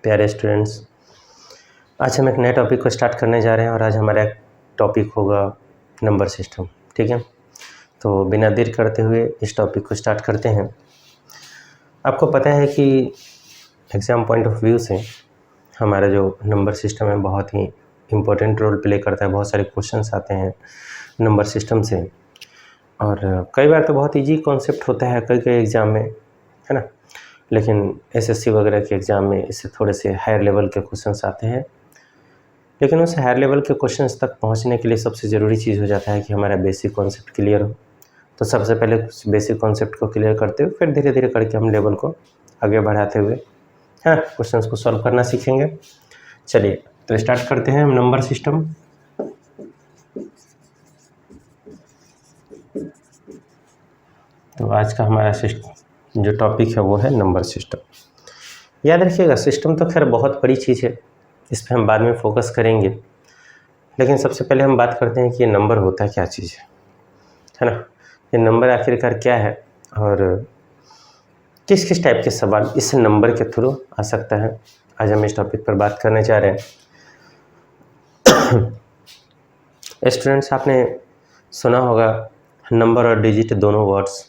प्यारे स्टूडेंट्स, आज हम एक नए टॉपिक को स्टार्ट करने जा रहे हैं और आज हमारा टॉपिक होगा नंबर सिस्टम। ठीक है, तो बिना देर करते हुए इस टॉपिक को स्टार्ट करते हैं। आपको पता है कि एग्ज़ाम पॉइंट ऑफ व्यू से हमारा जो नंबर सिस्टम है बहुत ही इम्पोर्टेंट रोल प्ले करता है। बहुत सारे क्वेश्चंस आते हैं नंबर सिस्टम से और कई बार तो बहुत ईजी कॉन्सेप्ट होता है कई एग्ज़ाम में, है ना। लेकिन एसएससी वगैरह के एग्ज़ाम में इससे थोड़े से हायर लेवल के क्वेश्चंस आते हैं। लेकिन उस हायर लेवल के क्वेश्चंस तक पहुंचने के लिए सबसे ज़रूरी चीज़ हो जाता है कि हमारा बेसिक कॉन्सेप्ट क्लियर हो। तो सबसे पहले बेसिक कॉन्सेप्ट को क्लियर करते हुए फिर धीरे धीरे करके हम लेवल को आगे बढ़ाते हुए क्वेश्चंस को सॉल्व करना सीखेंगे। चलिए तो स्टार्ट करते हैं हम नंबर सिस्टम। तो आज का हमारा जो टॉपिक है वो है नंबर सिस्टम। याद रखिएगा, सिस्टम तो खैर बहुत बड़ी चीज़ है, इस पर हम बाद में फोकस करेंगे। लेकिन सबसे पहले हम बात करते हैं कि ये नंबर होता क्या चीज़ है ना। ये नंबर आखिरकार क्या है और किस किस टाइप के सवाल इस नंबर के थ्रू आ सकता है, आज हम इस टॉपिक पर बात करने जा रहे हैं। स्टूडेंट्स, आपने सुना होगा नंबर और डिजिट दोनों वर्ड्स,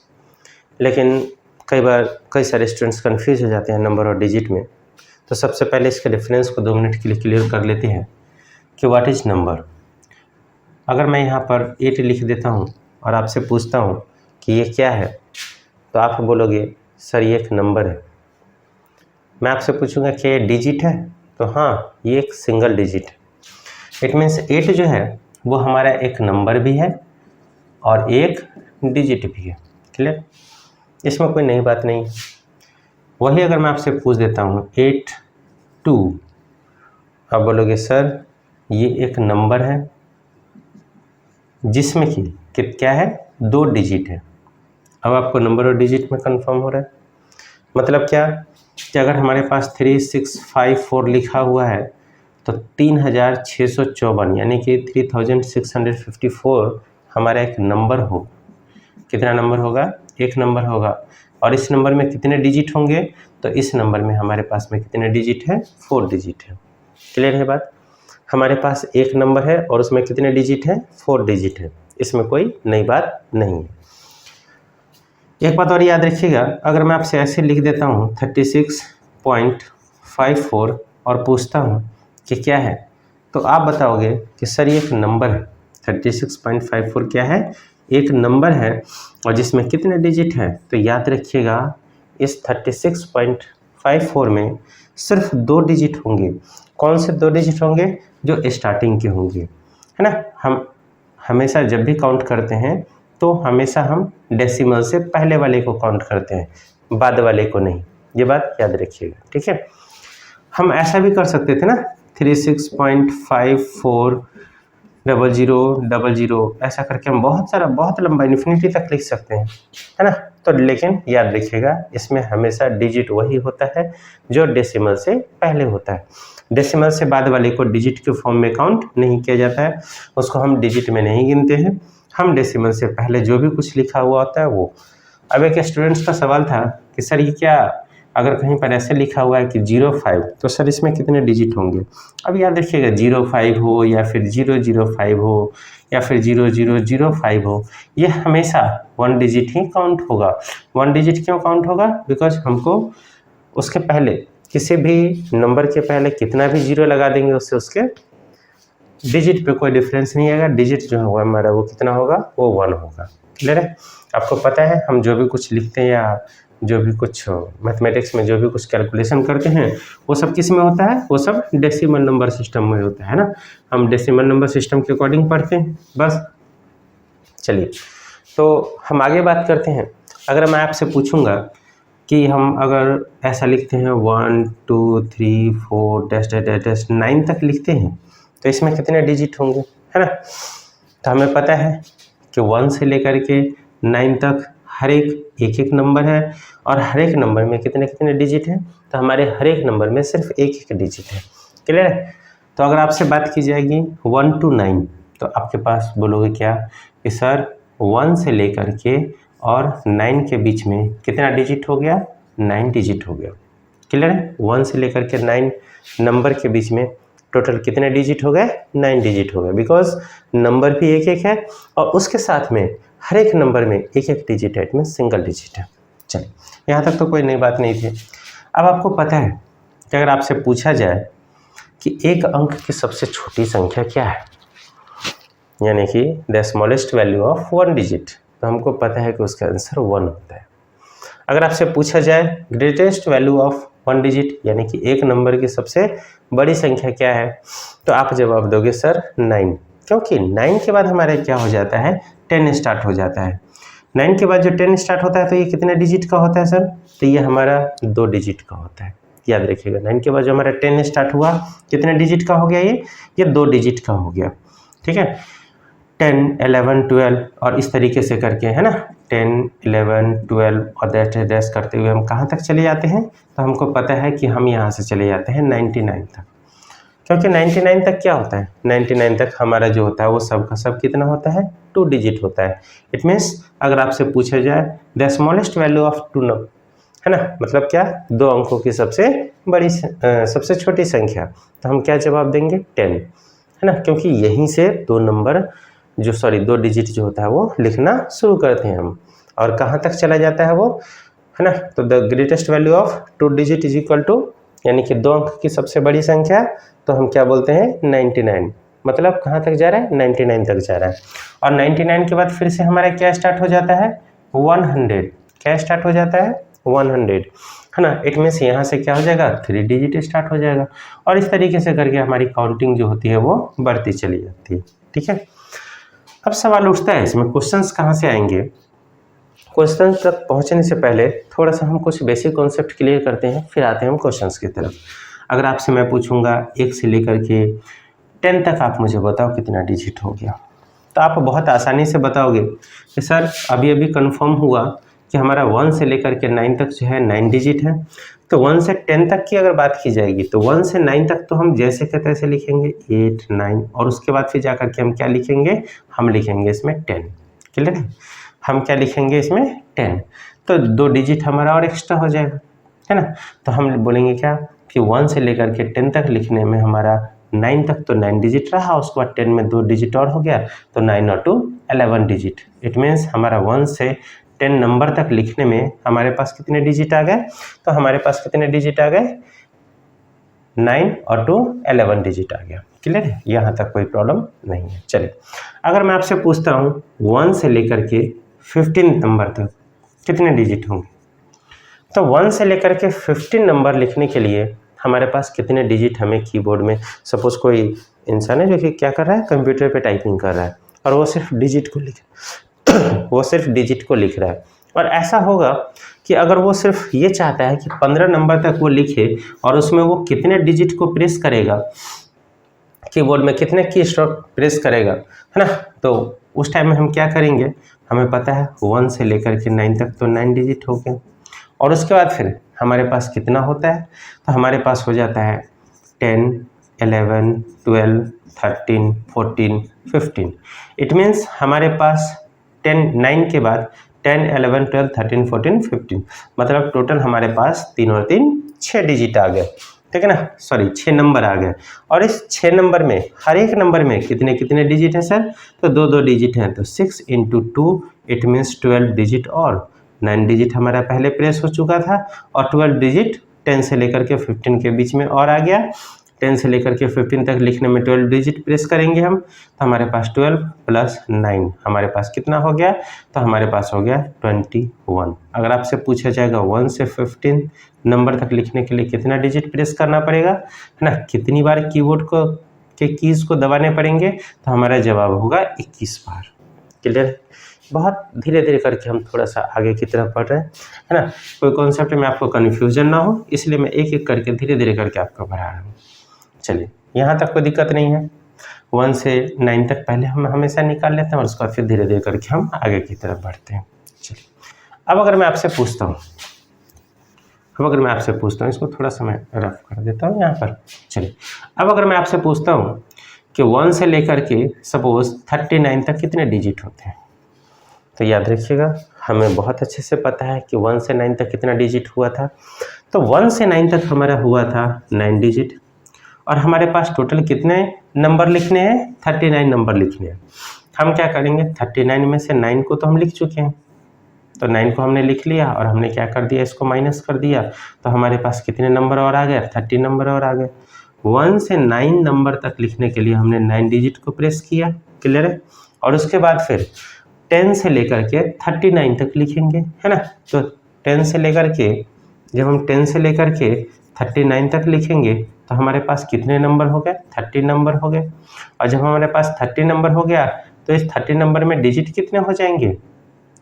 लेकिन कई बार कई सारे स्टूडेंट्स कंफ्यूज हो जाते हैं नंबर और डिजिट में। तो सबसे पहले इसके डिफरेंस को 2 मिनट के लिए क्लियर कर लेते हैं कि व्हाट इज़ नंबर। अगर मैं यहाँ पर 8 लिख देता हूँ और आपसे पूछता हूँ कि ये क्या है, तो आप बोलोगे सर ये एक नंबर है। मैं आपसे पूछूंगा कि ये डिजिट है, तो हाँ ये एक सिंगल डिजिट है। इट मीन्स 8 जो है वो हमारा एक नंबर भी है और एक डिजिट भी है। क्लियर, इसमें कोई नई बात नहीं। वही अगर मैं आपसे पूछ देता हूँ 8 2, आप बोलोगे सर ये एक नंबर है जिसमें कि क्या है, 2 डिजिट है। अब आपको नंबर और डिजिट में कंफर्म हो रहा है। मतलब क्या कि अगर हमारे पास 3654 लिखा हुआ है तो 3654 यानी कि 3654 हमारा एक नंबर हो। कितना नंबर होगा, एक नंबर होगा। और इस नंबर में कितने डिजिट होंगे, तो इस नंबर में हमारे पास में कितने डिजिट है, 4 डिजिट है। क्लियर है बात। हमारे पास एक नंबर है और उसमें कितने डिजिट है, 4 डिजिट है। इसमें कोई नई बात नहीं है। एक बात और याद रखिएगा, अगर मैं आपसे ऐसे लिख देता हूँ 36.54 और पूछता हूँ कि क्या है, तो आप बताओगे कि सर ये एक नंबर है। 36.54 क्या है, एक नंबर है और जिसमें कितने डिजिट है। तो याद रखिएगा इस 36.54 में सिर्फ 2 डिजिट होंगे। कौन से 2 डिजिट होंगे, जो स्टार्टिंग के होंगे, है ना। हम हमेशा जब भी काउंट करते हैं तो हमेशा हम डेसिमल से पहले वाले को काउंट करते हैं, बाद वाले को नहीं। ये बात याद रखिएगा, ठीक है। हम ऐसा भी कर सकते थे ना, 36.540000 ऐसा करके हम बहुत लंबा इन्फिनिटी तक लिख सकते हैं, है ना। तो लेकिन याद रखिएगा इसमें हमेशा डिजिट वही होता है जो डेसिमल से पहले होता है। डेसिमल से बाद वाले को डिजिट के फॉर्म में काउंट नहीं किया जाता है, उसको हम डिजिट में नहीं गिनते हैं। हम डेसिमल से पहले जो भी कुछ लिखा हुआ होता है वो। अब एक स्टूडेंट्स का सवाल था कि सर ये क्या, अगर कहीं पर ऐसे लिखा हुआ है कि 05, तो सर इसमें कितने डिजिट होंगे। अब याद रखिएगा 05 हो या फिर 005 हो या फिर 0005 हो, ये हमेशा 1 डिजिट ही काउंट होगा। 1 डिजिट क्यों काउंट होगा, बिकॉज हमको उसके पहले किसी भी नंबर के पहले कितना भी 0 लगा देंगे उससे उसके डिजिट पे कोई डिफरेंस नहीं आएगा। डिजिट जो होगा हमारा वो कितना होगा, वो 1 होगा। क्लियर है। आपको पता है हम जो भी कुछ लिखते हैं या जो भी कुछ मैथमेटिक्स में जो भी कुछ कैलकुलेशन करते हैं वो सब किस में होता है, वो सब डेसिमल नंबर सिस्टम में होता है ना। हम डेसिमल नंबर सिस्टम के अकॉर्डिंग पढ़ते हैं बस। चलिए तो हम आगे बात करते हैं। अगर मैं आपसे पूछूंगा कि हम अगर ऐसा लिखते हैं 1 2 3 4 डैश 9 तक लिखते हैं तो इसमें कितने डिजिट होंगे, है ना। तो हमें पता है कि 1 से लेकर के 9 तक हर एक नंबर है और हर एक नंबर में कितने कितने डिजिट हैं, तो हमारे हर एक नंबर में सिर्फ एक डिजिट है। क्लियर है। तो अगर आपसे बात की जाएगी 1 to 9, तो आपके पास बोलोगे क्या कि सर 1 से लेकर के और 9 के बीच में कितना डिजिट हो गया, 9 डिजिट हो गया। क्लियर है? 1 से लेकर के 9 नंबर के बीच में टोटल कितने डिजिट हो गए? 9 डिजिट हो गए, बिकॉज नंबर भी एक एक है और उसके साथ में हर एक नंबर में एक एक डिजिट है, में सिंगल डिजिट है। चलिए, यहाँ तक तो कोई नई बात नहीं थी। अब आपको पता है कि अगर आपसे पूछा जाए कि एक अंक की सबसे छोटी संख्या क्या है, यानी कि the smallest value of 1 digit, तो हमको पता है कि उसका आंसर 1 होता है। अगर आपसे पूछा जाए ग्रेटेस्ट वैल्यू ऑफ 1 डिजिट, यानी कि एक नंबर की सबसे बड़ी संख्या क्या है, तो आप जवाब दोगे सर 9, क्योंकि 9 के बाद हमारे क्या हो जाता है? 10 स्टार्ट हो जाता है। 9 के बाद जो 10 स्टार्ट होता है तो ये कितने डिजिट का होता है सर? तो ये हमारा 2 डिजिट का होता है। याद रखिएगा, 9 के बाद जो हमारा 10 स्टार्ट हुआ कितने डिजिट का हो गया? ये 2 डिजिट का हो गया। ठीक है, 10, 11, 12 और इस तरीके से करके, है ना, 10, 11, 12 और डैश करते हुए हम कहाँ तक चले जाते हैं? तो हमको पता है कि हम यहाँ से चले जाते हैं 99 तक, क्योंकि 99 तक क्या होता है? 99 तक हमारा जो होता है वो सब का सब कितना होता है? 2 डिजिट होता है। इट मीन्स अगर आपसे पूछा जाए the smallest value of 2 number, है ना, मतलब क्या? 2 अंकों की सबसे बड़ी सबसे छोटी संख्या, तो हम क्या जवाब देंगे? 10, है ना, क्योंकि यहीं से 2 नंबर जो 2 डिजिट जो होता है वो लिखना शुरू करते हैं हम, और कहाँ तक चला जाता है वो, है ना। तो the greatest value of 2 digit is equal to, यानी कि 2 अंक की सबसे बड़ी संख्या, तो हम क्या बोलते हैं? 99, मतलब कहाँ तक जा रहा है? 99 तक जा रहा है। और 99 के बाद फिर से हमारा क्या स्टार्ट हो जाता है? 100। क्या स्टार्ट हो जाता है? 100, है ना। इट मीन्स यहाँ से क्या हो जाएगा? 3 डिजिट स्टार्ट हो जाएगा, और इस तरीके से करके हमारी काउंटिंग जो होती है वो बढ़ती चली जाती है। ठीक है, अब सवाल उठता है इसमें क्वेश्चंस कहाँ से आएंगे? क्वेश्चन तक पहुँचने से पहले थोड़ा सा हम कुछ बेसिक कॉन्सेप्ट क्लियर करते हैं, फिर आते हैं हम क्वेश्चंस की तरफ। अगर आपसे मैं पूछूंगा 1 से लेकर के 10 तक आप मुझे बताओ कितना डिजिट हो गया, तो आप बहुत आसानी से बताओगे कि सर अभी अभी कंफर्म हुआ कि हमारा 1 से लेकर के 9 तक जो है 9 डिजिट है। तो 1 से 10 तक की अगर बात की जाएगी तो 1 से 9 तक तो हम जैसे के तैसे लिखेंगे 8, 9, और उसके बाद फिर जाकर के हम क्या लिखेंगे? हम लिखेंगे इसमें 10। क्लियर है? हम क्या लिखेंगे इसमें? 10। तो 2 डिजिट हमारा और एक्स्ट्रा हो जाएगा, है ना। तो हम बोलेंगे क्या कि 1 से लेकर के 10 तक लिखने में हमारा 9 तक तो 9 डिजिट रहा, उसके बाद 10 में 2 डिजिट और हो गया, तो 9 और 2 11 डिजिट। इट मीन्स हमारा 1 से 10 नंबर तक लिखने में हमारे पास कितने डिजिट आ गए? तो हमारे पास कितने डिजिट आ गए? 9 और 2 11 डिजिट आ गया। क्लियर है? यहाँ तक कोई प्रॉब्लम नहीं है। चलिए, अगर मैं आपसे पूछता हूँ 1 से लेकर के 15 नंबर तक कितने डिजिट होंगे, तो 1 से लेकर के 15 नंबर लिखने के लिए हमारे पास कितने डिजिट हमें कीबोर्ड में, सपोज कोई इंसान है जो कि क्या कर रहा है? कंप्यूटर पे टाइपिंग कर रहा है और वो सिर्फ डिजिट को लिख रहा है। और ऐसा होगा कि अगर वो सिर्फ ये चाहता है कि 15 नंबर तक वो लिखे और उसमें वो कितने डिजिट को प्रेस करेगा, कीबोर्ड में कितने की स्ट्रोक प्रेस करेगा, है ना, तो उस टाइम में हम क्या करेंगे? हमें पता है 1 से लेकर के 9 तक तो 9 डिजिट हो गए, और उसके बाद फिर हमारे पास कितना होता है? तो हमारे पास हो जाता है 10, 11, 12, 13, 14, 15। इट मीन्स हमारे पास 9 के बाद 10, 11, 12, 13, 14, 15, मतलब टोटल हमारे पास 3 और 3 6 डिजिट आ गए। ठीक है ना, 6 नंबर आ गए, और इस 6 नंबर में हर एक नंबर में कितने कितने डिजिट है सर? तो 2 डिजिट हैं, तो 6 × 2 इट मीन्स 12 डिजिट, और 9 डिजिट हमारा पहले प्रेस हो चुका था, और 12 डिजिट 10 से लेकर के 15 के बीच में और आ गया। 10 से लेकर के 15 तक लिखने में 12 डिजिट प्रेस करेंगे हम, तो हमारे पास 12 + 9 हमारे पास कितना हो गया? तो हमारे पास हो गया 21। अगर आपसे पूछा जाएगा 1 से 15 नंबर तक लिखने के लिए कितना डिजिट प्रेस करना पड़ेगा, है ना, कितनी बार कीबोर्ड को के कीज़ को दबाने पड़ेंगे, तो हमारा जवाब होगा 21 बार। क्लियर? बहुत धीरे धीरे करके हम थोड़ा सा आगे की तरफ बढ़ रहे हैं, है ना। कोई कॉन्सेप्ट में आपको कन्फ्यूजन ना हो, इसलिए मैं एक एक करके धीरे धीरे करके आपको बढ़ा रहा हूँ। चलिए, यहाँ तक कोई दिक्कत नहीं है। 1 से 9 तक पहले हम हमेशा निकाल लेते हैं, और उसके बाद फिर धीरे धीरे करके हम आगे की तरफ बढ़ते हैं। चलिए, अब अगर मैं आपसे पूछता हूँ इसको थोड़ा सा मैं रफ कर देता हूँ यहाँ पर। चलिए, अब अगर मैं आपसे पूछता हूँ कि 1 से लेकर के सपोज 39 तक कितने डिजिट होते हैं, तो याद रखिएगा हमें बहुत अच्छे से पता है कि 1 से 9 तक कितना डिजिट हुआ था। तो 1 से 9 तक हमारा हुआ था 9 डिजिट, और हमारे पास टोटल कितने नंबर लिखने हैं? 39 नंबर लिखने हैं। हम क्या करेंगे, 39 में से 9 को तो हम लिख चुके हैं, तो 9 को हमने लिख लिया और हमने क्या कर दिया, इसको माइनस कर दिया, तो हमारे पास कितने नंबर और आ गए? 30 नंबर और आ गए। 1 से 9 नंबर तक लिखने के लिए हमने 9 डिजिट को प्रेस किया, क्लियर है? और उसके बाद फिर 10 से लेकर के 39 तक लिखेंगे, है ना? तो 10 से लेकर के, जब हम 10 से लेकर के 39 तक लिखेंगे तो हमारे पास कितने नंबर हो गए? 30 नंबर हो गए। और जब हमारे पास 30 नंबर हो गया तो इस 30 नंबर में डिजिट कितने हो जाएंगे?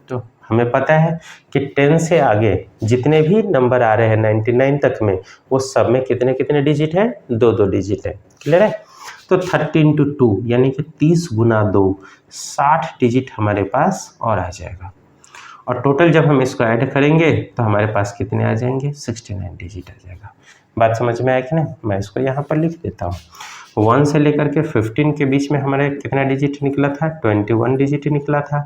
तो हमें पता है कि 10 से आगे जितने भी नंबर आ रहे हैं 99 तक में, वो सब में कितने कितने डिजिट हैं? 2-2 डिजिट है, क्लियर है? तो 30 × 2 यानी कि 30 × 2 60 डिजिट हमारे पास और आ जाएगा। और टोटल जब हम इसको ऐड करेंगे तो हमारे पास कितने आ जाएंगे? 69 डिजिट आ जाएगा। बात समझ में आया कि नहीं? मैं इसको यहाँ पर लिख देता हूँ। 1 से लेकर के 15 के बीच में हमारे कितना डिजिट निकला था? 21 डिजिट निकला था।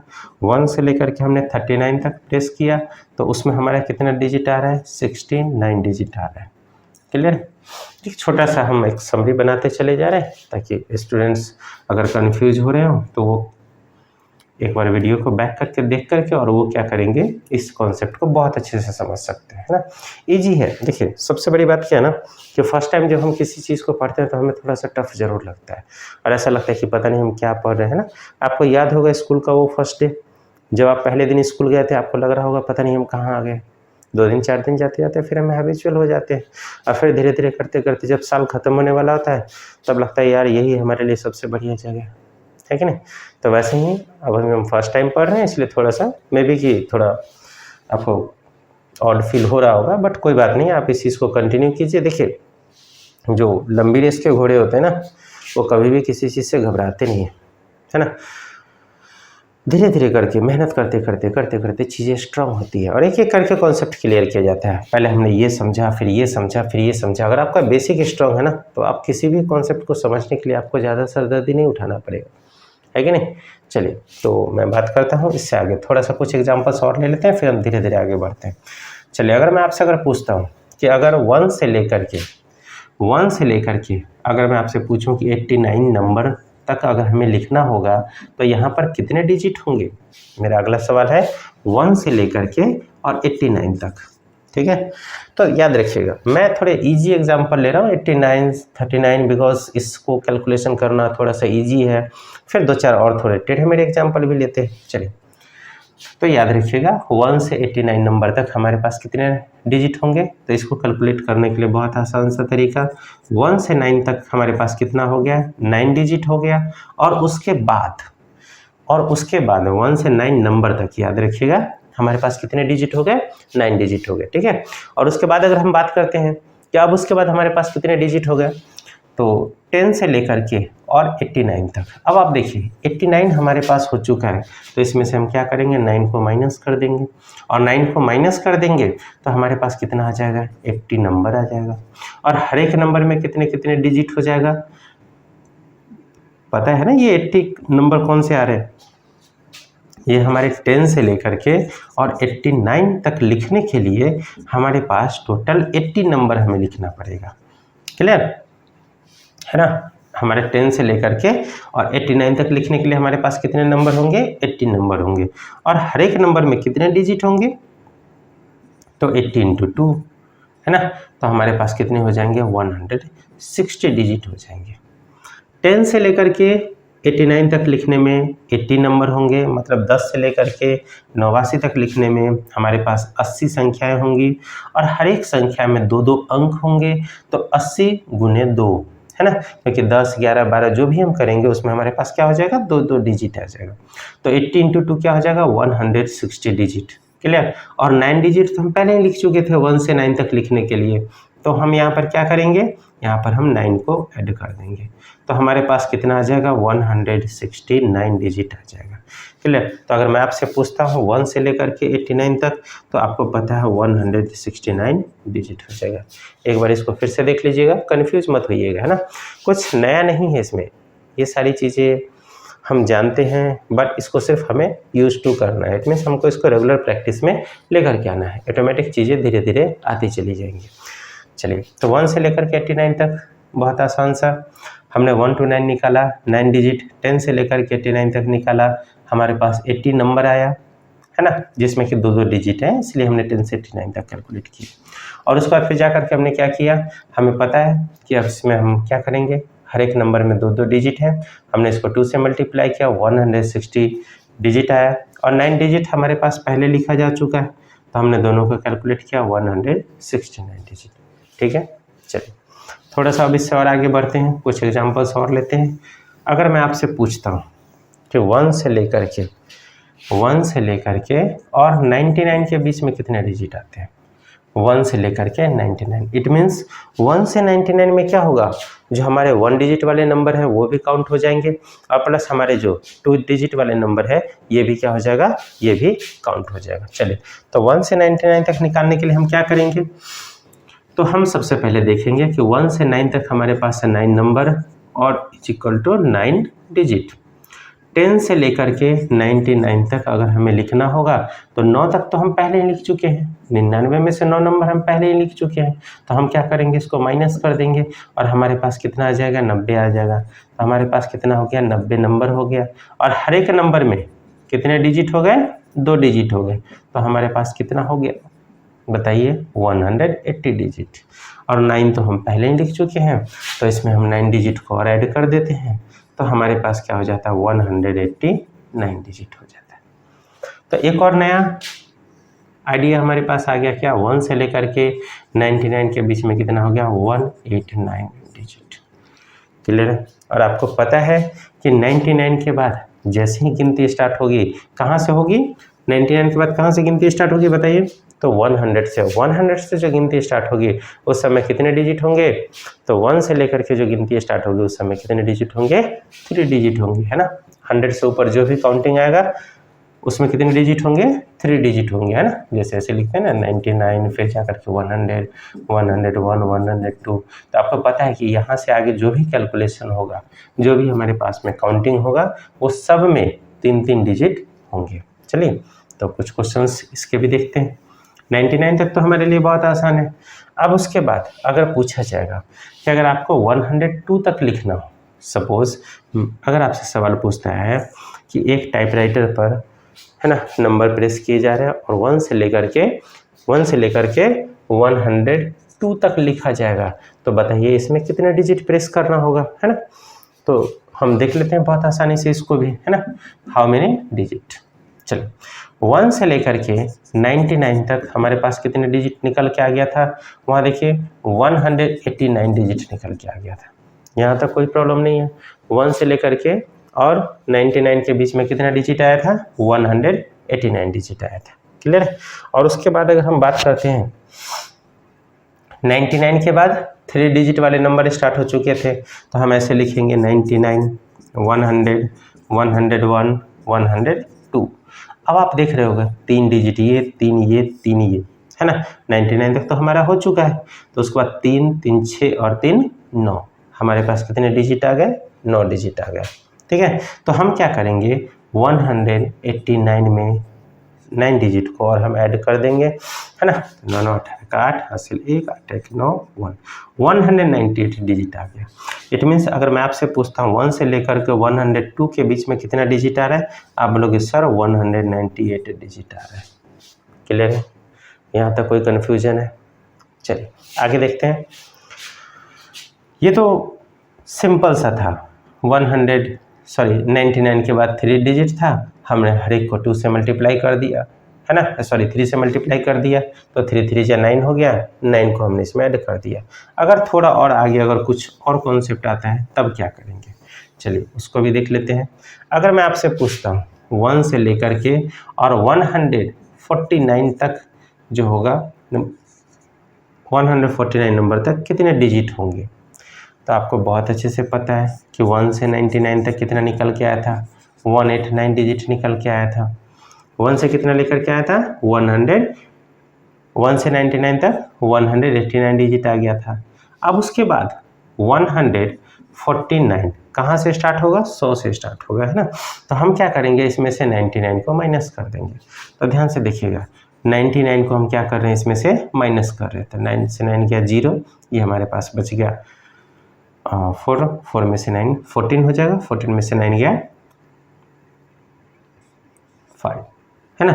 1 से लेकर के हमने 39 तक प्रेस किया तो उसमें हमारा कितना डिजिट आ रहा है? 69 डिजिट आ रहा है, क्लियर? एक छोटा सा हम एक समरी बनाते चले जा रहे हैं ताकि स्टूडेंट्स अगर कन्फ्यूज हो रहे हो तो वो एक बार वीडियो को बैक करके देख करके और वो क्या करेंगे, इस कॉन्सेप्ट को बहुत अच्छे से समझ सकते हैं, है ना? इजी है। देखिए सबसे बड़ी बात क्या है ना कि फर्स्ट टाइम जब हम किसी चीज़ को पढ़ते हैं तो हमें थोड़ा सा टफ जरूर लगता है और ऐसा लगता है कि पता नहीं हम क्या पढ़ रहे हैं ना। आपको याद होगा स्कूल का वो फर्स्ट डे, जब आप पहले दिन स्कूल गए थे, आपको लग रहा होगा पता नहीं हम कहाँ आ गए। 2 दिन 4 दिन जाते जाते फिर हम हैबिचुअल हो जाते हैं और फिर धीरे धीरे करते करते जब साल खत्म होने वाला होता है तब लगता है यार यही हमारे लिए सबसे बढ़िया जगह है कि नहीं? तो वैसे ही अब हम फर्स्ट टाइम पढ़ रहे हैं इसलिए थोड़ा सा मे बी कि थोड़ा आपको ऑड फील हो रहा होगा, बट कोई बात नहीं, आप इस चीज़ को कंटिन्यू कीजिए। देखिए जो लंबी रेस के घोड़े होते हैं ना, वो कभी भी किसी चीज़ से घबराते नहीं है ना? धीरे धीरे करके मेहनत करते करते करते करते चीज़ें स्ट्रांग होती है और एक एक करके कॉन्सेप्ट क्लियर किया जाता है। पहले हमने ये समझा, फिर ये समझा, फिर ये समझा। अगर आपका बेसिक स्ट्रांग है ना तो आप किसी भी कॉन्सेप्ट को समझने के लिए आपको ज़्यादा सरदर्दी नहीं उठाना पड़ेगा, है कि नहीं? चलिए तो मैं बात करता हूँ इससे आगे, थोड़ा सा कुछ एग्जांपल्स और ले लेते हैं फिर हम धीरे धीरे आगे बढ़ते हैं। चलिए अगर मैं आपसे पूछता हूँ कि अगर 1 से लेकर के अगर मैं आपसे पूछूं कि 89 नंबर तक अगर हमें लिखना होगा तो यहाँ पर कितने डिजिट होंगे? मेरा अगला सवाल है 1 से लेकर के और 89 तक, ठीक है? तो याद रखिएगा मैं थोड़े इजी एग्जांपल ले रहा हूँ 89, 39 बिकॉज इसको कैलकुलेशन करना थोड़ा सा इजी है। फिर 2-4 और थोड़े टेढ़े मेढ़े एग्जांपल भी लेते हैं। चलिए तो याद रखिएगा 1 से 89 नंबर तक हमारे पास कितने डिजिट होंगे? तो इसको कैलकुलेट करने के लिए बहुत आसान सा तरीका, 1 से 9 तक हमारे पास कितना हो गया? 9 डिजिट हो गया। और उसके बाद 1 से 9 नंबर तक याद रखिएगा हमारे पास कितने डिजिट हो गए? 9 डिजिट हो गए, ठीक है? और उसके बाद अगर हम बात करते हैं कि अब उसके बाद हमारे पास कितने डिजिट हो गए, तो 10 से लेकर के और 89 तक। अब आप देखिए 89 हमारे पास हो चुका है तो इसमें से हम क्या करेंगे? 9 को माइनस कर देंगे और 9 को माइनस कर देंगे तो हमारे पास कितना आ जाएगा? 80 नंबर आ जाएगा। और हर एक नंबर में कितने कितने डिजिट हो जाएगा? पता है ना ये 80 नंबर कौन से आ रहे हैं? ये हमारे 10 से लेकर के और 89 तक लिखने के लिए हमारे पास टोटल 80 नंबर हमें लिखना पड़ेगा, क्लियर है ना? हमारे 10 से लेकर के और 89 तक लिखने के लिए हमारे पास कितने नंबर होंगे? 80 नंबर होंगे। और हर एक नंबर में कितने डिजिट होंगे? तो 80 × 2 है ना? तो हमारे पास कितने हो जाएंगे? 160 डिजिट हो जाएंगे। 10 से लेकर के 89 तक लिखने में 80 नंबर होंगे, मतलब 10 से लेकर के 89 तक लिखने में हमारे पास 80 संख्याएं होंगी और हर एक संख्या में 2-2 अंक होंगे। तो 80 × 2 है ना, क्योंकि 10, 11, 12 जो भी हम करेंगे उसमें हमारे पास क्या हो जाएगा? 2-2 डिजिट आ जाएगा। तो 80 × 2 क्या हो जाएगा? 160 डिजिट, क्लियर? और 9 डिजिट तो हम पहले ही लिख चुके थे 1 से 9 तक लिखने के लिए, तो हम यहाँ पर क्या करेंगे? यहाँ पर हम 9 को ऐड कर देंगे तो हमारे पास कितना आ जाएगा? 169 डिजिट आ जाएगा, क्लियर? तो अगर मैं आपसे पूछता हूँ 1 से लेकर के 89 तक तो आपको पता है 169 डिजिट हो जाएगा। एक बार इसको फिर से देख लीजिएगा, कन्फ्यूज मत होइएगा, है ना? कुछ नया नहीं है इसमें, ये सारी चीज़ें हम जानते हैं, बट इसको सिर्फ हमें यूज टू करना है। इट मीन्स हमको इसको रेगुलर प्रैक्टिस में लेकर के आना है। ऑटोमेटिक चीज़ें धीरे धीरे आती चली जाएंगी। चलिए, तो 1 से लेकर के 89 तक बहुत आसान सा, हमने 1 to 9 निकाला, 9 डिजिट। 10 से लेकर के 89 तक निकाला, हमारे पास 80 नंबर आया, है ना, जिसमें कि 2 डिजिट है, इसलिए हमने 10 से 89 तक कैलकुलेट किया। और उसके बाद फिर जा करके हमने क्या किया, हमें पता है कि अब इसमें हम क्या करेंगे, हर एक नंबर में 2 डिजिट है, हमने इसको 2 से मल्टीप्लाई किया, 160 डिजिट आया। और 9 डिजिट हमारे पास पहले लिखा जा चुका है, तो हमने दोनों को कैलकुलेट किया, 169 डिजिट। ठीक है, चलिए थोड़ा सा अब इससे और आगे बढ़ते हैं, कुछ एग्जांपल्स और लेते हैं। अगर मैं आपसे पूछता हूँ कि 1 से लेकर के और 99 के बीच में कितने डिजिट आते हैं, 1 से लेकर के 99, इट मीन्स 1 से 99 में क्या होगा, जो हमारे 1 डिजिट वाले नंबर है वो भी काउंट हो जाएंगे, और प्लस हमारे जो 2 डिजिट वाले नंबर है ये भी क्या हो जाएगा, ये भी काउंट हो जाएगा। चलिए, तो 1 से 99 तक निकालने के लिए हम क्या करेंगे, तो हम सबसे पहले देखेंगे कि 1 से 9 तक हमारे पास है 9 नंबर और इज इक्वल टू 9 डिजिट। 10 से लेकर के 99 तक अगर हमें लिखना होगा तो 9 तक तो हम पहले ही लिख चुके हैं, 99 में से 9 नंबर हम पहले ही लिख चुके हैं, तो हम क्या करेंगे, इसको माइनस कर देंगे और हमारे पास कितना आ जाएगा, 90 आ जाएगा। तो हमारे पास कितना हो गया, 90 नंबर हो गया। और हर एक नंबर में कितने डिजिट हो गए, 2 डिजिट हो गए, तो हमारे पास कितना हो गया बताइए, 180 डिजिट। और 9 तो हम पहले ही लिख चुके हैं, तो इसमें हम 9 डिजिट को और ऐड कर देते हैं, तो हमारे पास क्या हो जाता है, 189 डिजिट हो जाता है। तो एक और नया आइडिया हमारे पास आ गया, क्या, 1 से लेकर के 99 के बीच में कितना हो गया, 189 डिजिट। क्लियर है। और आपको पता है कि 99 के बाद जैसे ही गिनती स्टार्ट होगी, कहाँ से होगी, 99 के बाद कहाँ से गिनती स्टार्ट होगी बताइए, तो 100 से जो गिनती स्टार्ट होगी उस समय कितने डिजिट होंगे, तो 1 से लेकर के जो गिनती स्टार्ट होगी उस समय कितने डिजिट होंगे, 3 डिजिट होंगे, है ना। 100 से ऊपर जो भी काउंटिंग आएगा उसमें कितने डिजिट होंगे, 3 डिजिट होंगे, है ना। जैसे ऐसे लिखते हैं ना, 99 फिर जा करके 100, 101, 102। तो आपको पता है कि यहाँ से आगे जो भी कैलकुलेशन होगा, जो भी हमारे पास में काउंटिंग होगा, वो सब में 3 डिजिट होंगे। चलिए, तो कुछ क्वेश्चंस इसके भी देखते हैं। 99 तक तो हमारे लिए बहुत आसान है। अब उसके बाद अगर पूछा जाएगा कि अगर आपको 102 तक लिखना हो, सपोज अगर आपसे सवाल पूछता है कि एक टाइपराइटर पर, है ना, नंबर प्रेस किए जा रहे हैं और 1 से लेकर के 102 तक लिखा जाएगा, तो बताइए इसमें कितने डिजिट प्रेस करना होगा, है ना। तो हम देख लेते हैं बहुत आसानी से इसको भी, है ना, हाउ मेनी डिजिट। चलिए, 1 से लेकर के 99 तक हमारे पास कितने डिजिट निकल के आ गया था, वहाँ देखिए 189 डिजिट निकल के आ गया था। यहाँ तक कोई प्रॉब्लम नहीं है। 1 से लेकर के और 99 के बीच में कितना डिजिट आया था, 189 डिजिट आया था। क्लियर है। और उसके बाद अगर हम बात करते हैं 99 के बाद 3 डिजिट वाले नंबर स्टार्ट हो चुके थे, तो हम ऐसे लिखेंगे 99, 100, 101, 102। अब आप देख रहे होगे 3 डिजिट ये, 3 ये, 3 ये, है ना। 99 तक तो हमारा हो चुका है, तो उसके बाद 3, 3 6 और 3 9, हमारे पास कितने डिजिट आ गए, 9 डिजिट आ गए। ठीक है, तो हम क्या करेंगे, 189 में 9 डिजिट को और हम ऐड कर देंगे, है ना। 9 9 8 8 हासिल 1 8 1 9 1, 198 डिजिट आ गया। इट मीन्स अगर मैं आपसे पूछता हूँ 1 से लेकर के 102 के बीच में कितना डिजिट आ रहा है, आप बोलोगे सर 198 डिजिट आ रहा है। क्लियर है, यहाँ तक कोई कन्फ्यूजन है। चलिए आगे देखते हैं। ये तो सिंपल सा था, 99 के बाद 3 डिजिट था, हमने हर एक को 2 से मल्टीप्लाई कर दिया, है ना, 3 से मल्टीप्लाई कर दिया, तो 3 3 या 9 हो गया, 9 को हमने इसमें ऐड कर दिया। अगर थोड़ा और आगे अगर कुछ और कॉन्सेप्ट आता है तब क्या करेंगे, चलिए उसको भी देख लेते हैं। अगर मैं आपसे पूछता हूँ 1 से लेकर के और 149 तक जो होगा, 149 नंबर तक कितने डिजिट होंगे, तो आपको बहुत अच्छे से पता है कि 1 से 99 तक कितना निकल के आया था, 189 डिजिट निकल के आया था। 1 से कितना लेकर के आया था, 100, 1 से 99 तक 189 डिजिट आ गया था। अब उसके बाद 49 कहाँ से स्टार्ट होगा, 100 से स्टार्ट होगा, है ना। तो हम क्या करेंगे, इसमें से 99 को माइनस कर देंगे। तो ध्यान से देखिएगा, 99 को हम क्या कर रहे हैं, इसमें से माइनस कर रहे हैं। तो 9 से 9 गया 0, ये हमारे पास बच गया 4 में से 9 14 हो जाएगा, 14 में से 9 गया 5, है ना।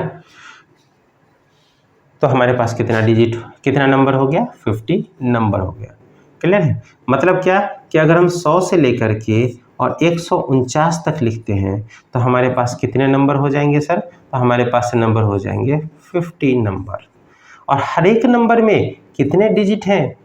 तो हमारे पास कितना नंबर हो गया, 50 नंबर हो गया। क्लियर है। मतलब क्या कि अगर हम 100 से लेकर के और 149 तक लिखते हैं तो हमारे पास कितने नंबर हो जाएंगे सर, तो हमारे पास नंबर हो जाएंगे 50 नंबर। और हर एक नंबर में कितने डिजिट हैं,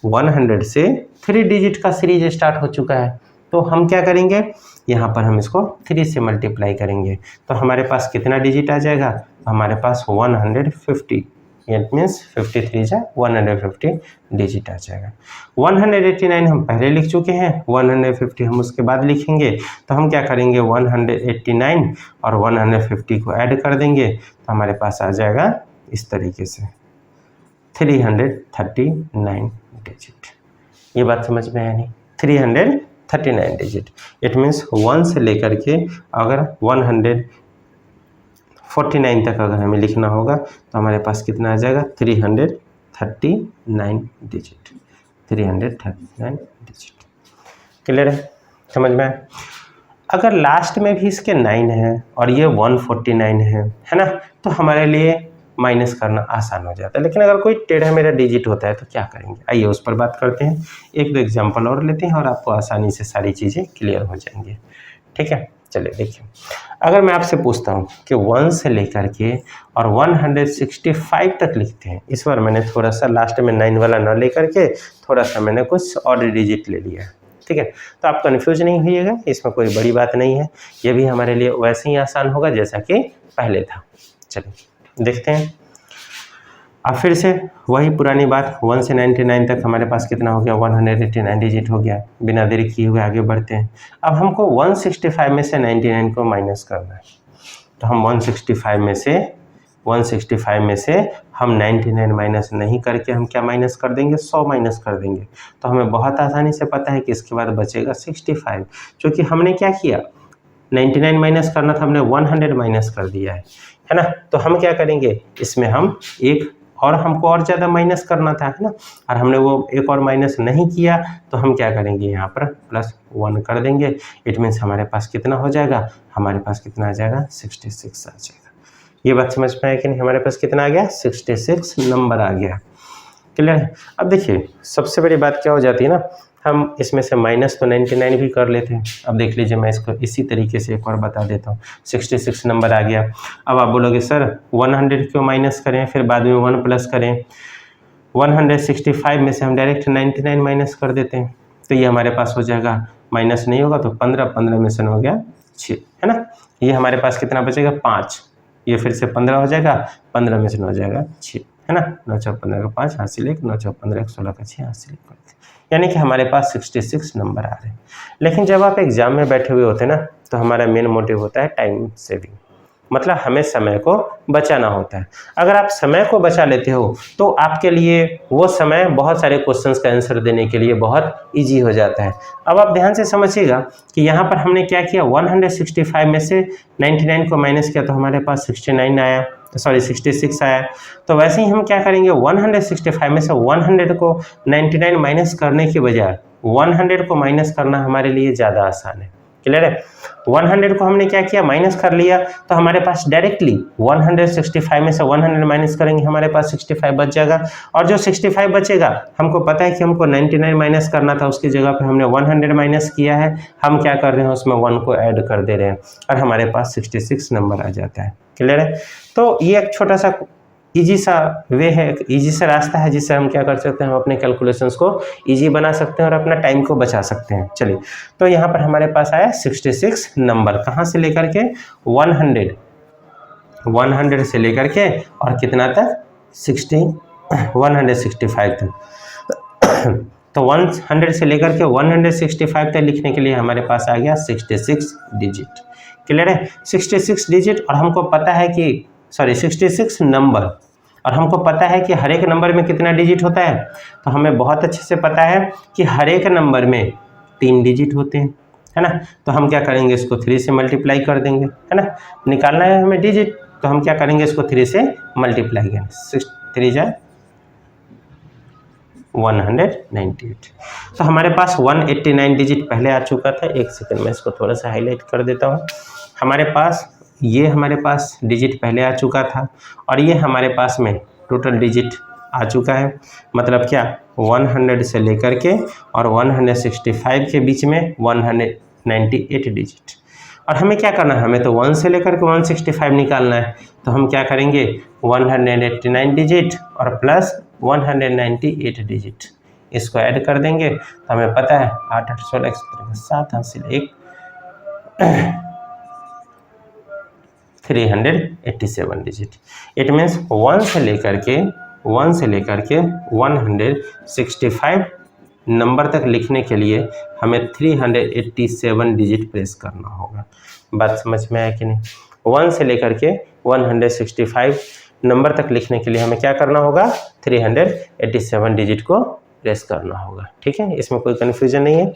100 से 3 डिजिट का सीरीज स्टार्ट हो चुका है। तो हम क्या करेंगे, यहाँ पर हम इसको 3 से मल्टीप्लाई करेंगे तो हमारे पास कितना डिजिट आ जाएगा, तो हमारे पास 150, इट मीन्स 53 जा 150 डिजिट आ जाएगा। 189 हम पहले लिख चुके हैं, 150 हम उसके बाद लिखेंगे। तो हम क्या करेंगे, 189 और 150 को ऐड कर देंगे तो हमारे पास आ जाएगा इस तरीके से 339 डिजिट। ये बात समझ में आया नहीं, 339 डिजिट। इट मीन्स 1 से लेकर के अगर 149 तक अगर हमें लिखना होगा तो हमारे पास कितना आ जाएगा, 339 डिजिट, 339 डिजिट। क्लियर है, समझ में आया। अगर लास्ट में भी इसके 9 है और ये 149 है ना, तो हमारे लिए माइनस करना आसान हो जाता है। लेकिन अगर कोई टेढ़ा मेरा डिजिट होता है तो क्या करेंगे, आइए उस पर बात करते हैं। एक दो एग्जांपल और लेते हैं और आपको आसानी से सारी चीज़ें क्लियर हो जाएंगी। ठीक है, चलिए देखिए, अगर मैं आपसे पूछता हूँ कि 1 से लेकर के और 165 तक लिखते हैं, इस बार मैंने थोड़ा सा लास्ट में 9 वाला ना लेकर के थोड़ा सा मैंने कुछ और डिजिट ले लिया है। ठीक है, तो आप कन्फ्यूज नहीं होइएगा, इसमें कोई बड़ी बात नहीं है, ये भी हमारे लिए वैसे ही आसान होगा जैसा कि पहले था। चलिए देखते हैं। अब फिर से वही पुरानी बात, 1 से 99 तक हमारे पास कितना हो गया, 189 डिजिट हो गया। बिना देरी किए हुए आगे बढ़ते हैं। अब हमको 165 में से 99 को माइनस करना है। तो हम 165 में से हम 99 माइनस नहीं करके हम क्या माइनस कर देंगे, 100 माइनस कर देंगे। तो हमें बहुत आसानी से पता है कि इसके बाद बचेगा 65, क्योंकि हमने क्या किया, 99 माइनस करना था, हमने 100 माइनस कर दिया है ना। तो हम क्या करेंगे, इसमें हम एक और हमको और ज़्यादा माइनस करना था, है ना, और हमने वो एक और माइनस नहीं किया। तो हम क्या करेंगे, यहाँ पर +1 कर देंगे। इट मीन्स हमारे पास कितना हो जाएगा, हमारे पास कितना आ जाएगा, 66 आ जाएगा। ये बात समझ में आया कि नहीं, हमारे पास कितना आ गया, 66 नंबर आ गया। क्लियर है। अब देखिए सबसे बड़ी बात क्या हो जाती है ना, हम इसमें से माइनस तो 99 भी कर लेते हैं। अब देख लीजिए, मैं इसको इसी तरीके से एक और बता देता हूँ। 66 नंबर आ गया। अब आप बोलोगे सर 100 क्यों माइनस करें, फिर बाद में 1 प्लस करें। 165 में से हम डायरेक्ट 99 माइनस कर देते हैं, तो ये हमारे पास हो जाएगा, माइनस नहीं होगा तो 15 में से हो गया 6, है ना। ये हमारे पास कितना बचेगा, 5। ये फिर से 15 हो जाएगा, 15 में से हो जाएगा 6, है ना। 9 चौक 15 का 5 हासिल 1, 9 चौक 15 16 का 6 हासिल 1 करते, यानी कि हमारे पास 66 नंबर आ रहे हैं। लेकिन जब आप एग्जाम में बैठे हुए होते हैं ना, तो हमारा मेन मोटिव होता है टाइम सेविंग, मतलब हमें समय को बचाना होता है। अगर आप समय को बचा लेते हो तो आपके लिए वो समय बहुत सारे क्वेश्चंस का आंसर देने के लिए बहुत इजी हो जाता है। अब आप ध्यान से समझिएगा कि यहाँ पर हमने क्या किया, 165 में से 99 को माइनस किया तो हमारे पास 66 आया। तो वैसे ही हम क्या करेंगे, 165 में से 100 को 99 माइनस करने के बजाय 100 को माइनस करना हमारे लिए ज़्यादा आसान है। क्लियर है। 100 को हमने क्या किया, माइनस कर लिया, तो हमारे पास डायरेक्टली 165 में से 100 माइनस करेंगे, हमारे पास 65 बच जाएगा। और जो 65 बचेगा, हमको पता है कि हमको 99 माइनस करना था, उसकी जगह पे हमने 100 माइनस किया है। हम क्या कर रहे हैं, उसमें 1 को ऐड कर दे रहे हैं और हमारे पास 66 नंबर आ जाता है। क्लियर है। तो ये एक छोटा सा इजी सा वे है, एक इजी सा रास्ता है जिससे हम क्या कर सकते हैं, हम अपने कैलकुलेशंस को इजी बना सकते हैं और अपना टाइम को बचा सकते हैं। चलिए, तो यहाँ पर हमारे पास आया 66 नंबर, कहाँ से लेकर के 100 से लेकर के और कितना तक 165 तक। तो 100 से लेकर के 165 तक लिखने के लिए हमारे पास आ गया 66 डिजिट। क्लियर है। 66 डिजिट, और हमको पता है कि 66 नंबर, और हमको पता है कि हर एक नंबर में कितना डिजिट होता है। तो हमें बहुत अच्छे से पता है कि हर एक नंबर में 3 डिजिट होते हैं, है ना। तो हम क्या करेंगे, इसको 3 से मल्टीप्लाई कर देंगे, है ना। निकालना है हमें डिजिट, तो हम क्या करेंगे, इसको 3 से मल्टीप्लाई करेंगे। 6 3 जा 198। तो हमारे पास 189 डिजिट पहले आ चुका था। एक सेकंड में इसको थोड़ा सा हाईलाइट कर देता हूँ। हमारे पास डिजिट पहले आ चुका था और ये हमारे पास में टोटल डिजिट आ चुका है। मतलब क्या, 100 से लेकर के और 165 के बीच में 198 डिजिट। और हमें क्या करना है, हमें तो 1 से लेकर के 165 निकालना है। तो हम क्या करेंगे, 189 डिजिट और प्लस 198 डिजिट, इसको ऐड कर देंगे। तो हमें पता है 8 8 16 7 हासिल 1 387 डिजिट। इट मीन्स 1 से लेकर के 165 नंबर तक लिखने के लिए हमें 387 डिजिट प्रेस करना होगा। बात समझ में आया कि नहीं। 1 से लेकर के 165 नंबर तक लिखने के लिए हमें क्या करना होगा, 387 डिजिट को प्रेस करना होगा। ठीक है, इसमें कोई कन्फ्यूजन नहीं है।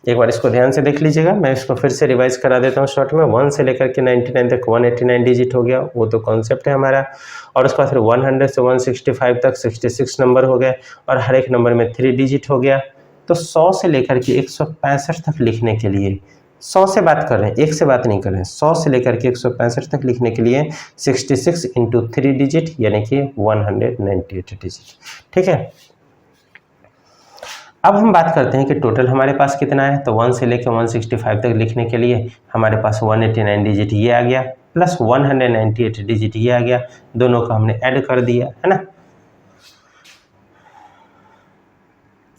एक बार इसको ध्यान से देख लीजिएगा, मैं इसको फिर से रिवाइज करा देता हूँ शॉर्ट में। 1 से लेकर के 99 तक 189 डिजिट हो गया, वो तो कॉन्सेप्ट है हमारा। और उसके बाद फिर 100 से 165 तक 66 नंबर हो गए और हर एक नंबर में 3 डिजिट हो गया। तो 100 से लेकर के 165 तक लिखने के लिए, 100 से बात कर रहे हैं, 1 से बात नहीं कर रहे हैं, 100 से लेकर के 165 तक लिखने के लिए 66 इंटू 3 डिजिट यानी कि 198 डिजिट। ठीक है, अब हम बात करते हैं कि टोटल हमारे पास कितना है। तो 1 से लेकर 165 तक लिखने के लिए हमारे पास 189 डिजिट ये आ गया प्लस 198 डिजिट ये आ गया, दोनों को हमने ऐड कर दिया, है ना।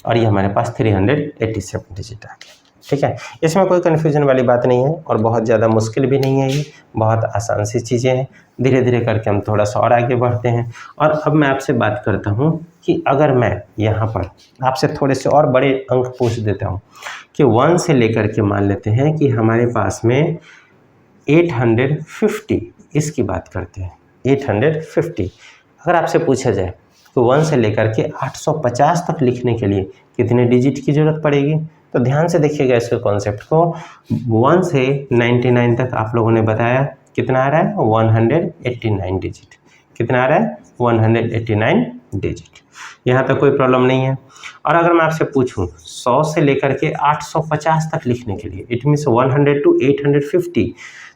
और ये हमारे पास 387 डिजिट आ गया। ठीक है, इसमें कोई कन्फ्यूजन वाली बात नहीं है और बहुत ज़्यादा मुश्किल भी नहीं है, ये बहुत आसान सी चीज़ें हैं। धीरे धीरे करके हम थोड़ा सा और आगे बढ़ते हैं। और अब मैं आपसे बात करता हूँ कि अगर मैं यहाँ पर आपसे थोड़े से और बड़े अंक पूछ देता हूँ कि 1 से लेकर के मान लेते हैं कि हमारे पास में 850, इसकी बात करते हैं 850। अगर आपसे पूछा जाए तो 1 से लेकर के 850 तक लिखने के लिए कितने डिजिट की ज़रूरत पड़ेगी, तो ध्यान से देखिएगा इसके कॉन्सेप्ट को। 1 से 99 तक आप लोगों ने बताया कितना आ रहा है, 189 डिजिट। कितना आ रहा है, 189 डिजिट। यहाँ तक कोई प्रॉब्लम नहीं है। और अगर मैं आपसे पूछूं 100 से लेकर के 850 तक लिखने के लिए, इट मीन्स 100 to 850,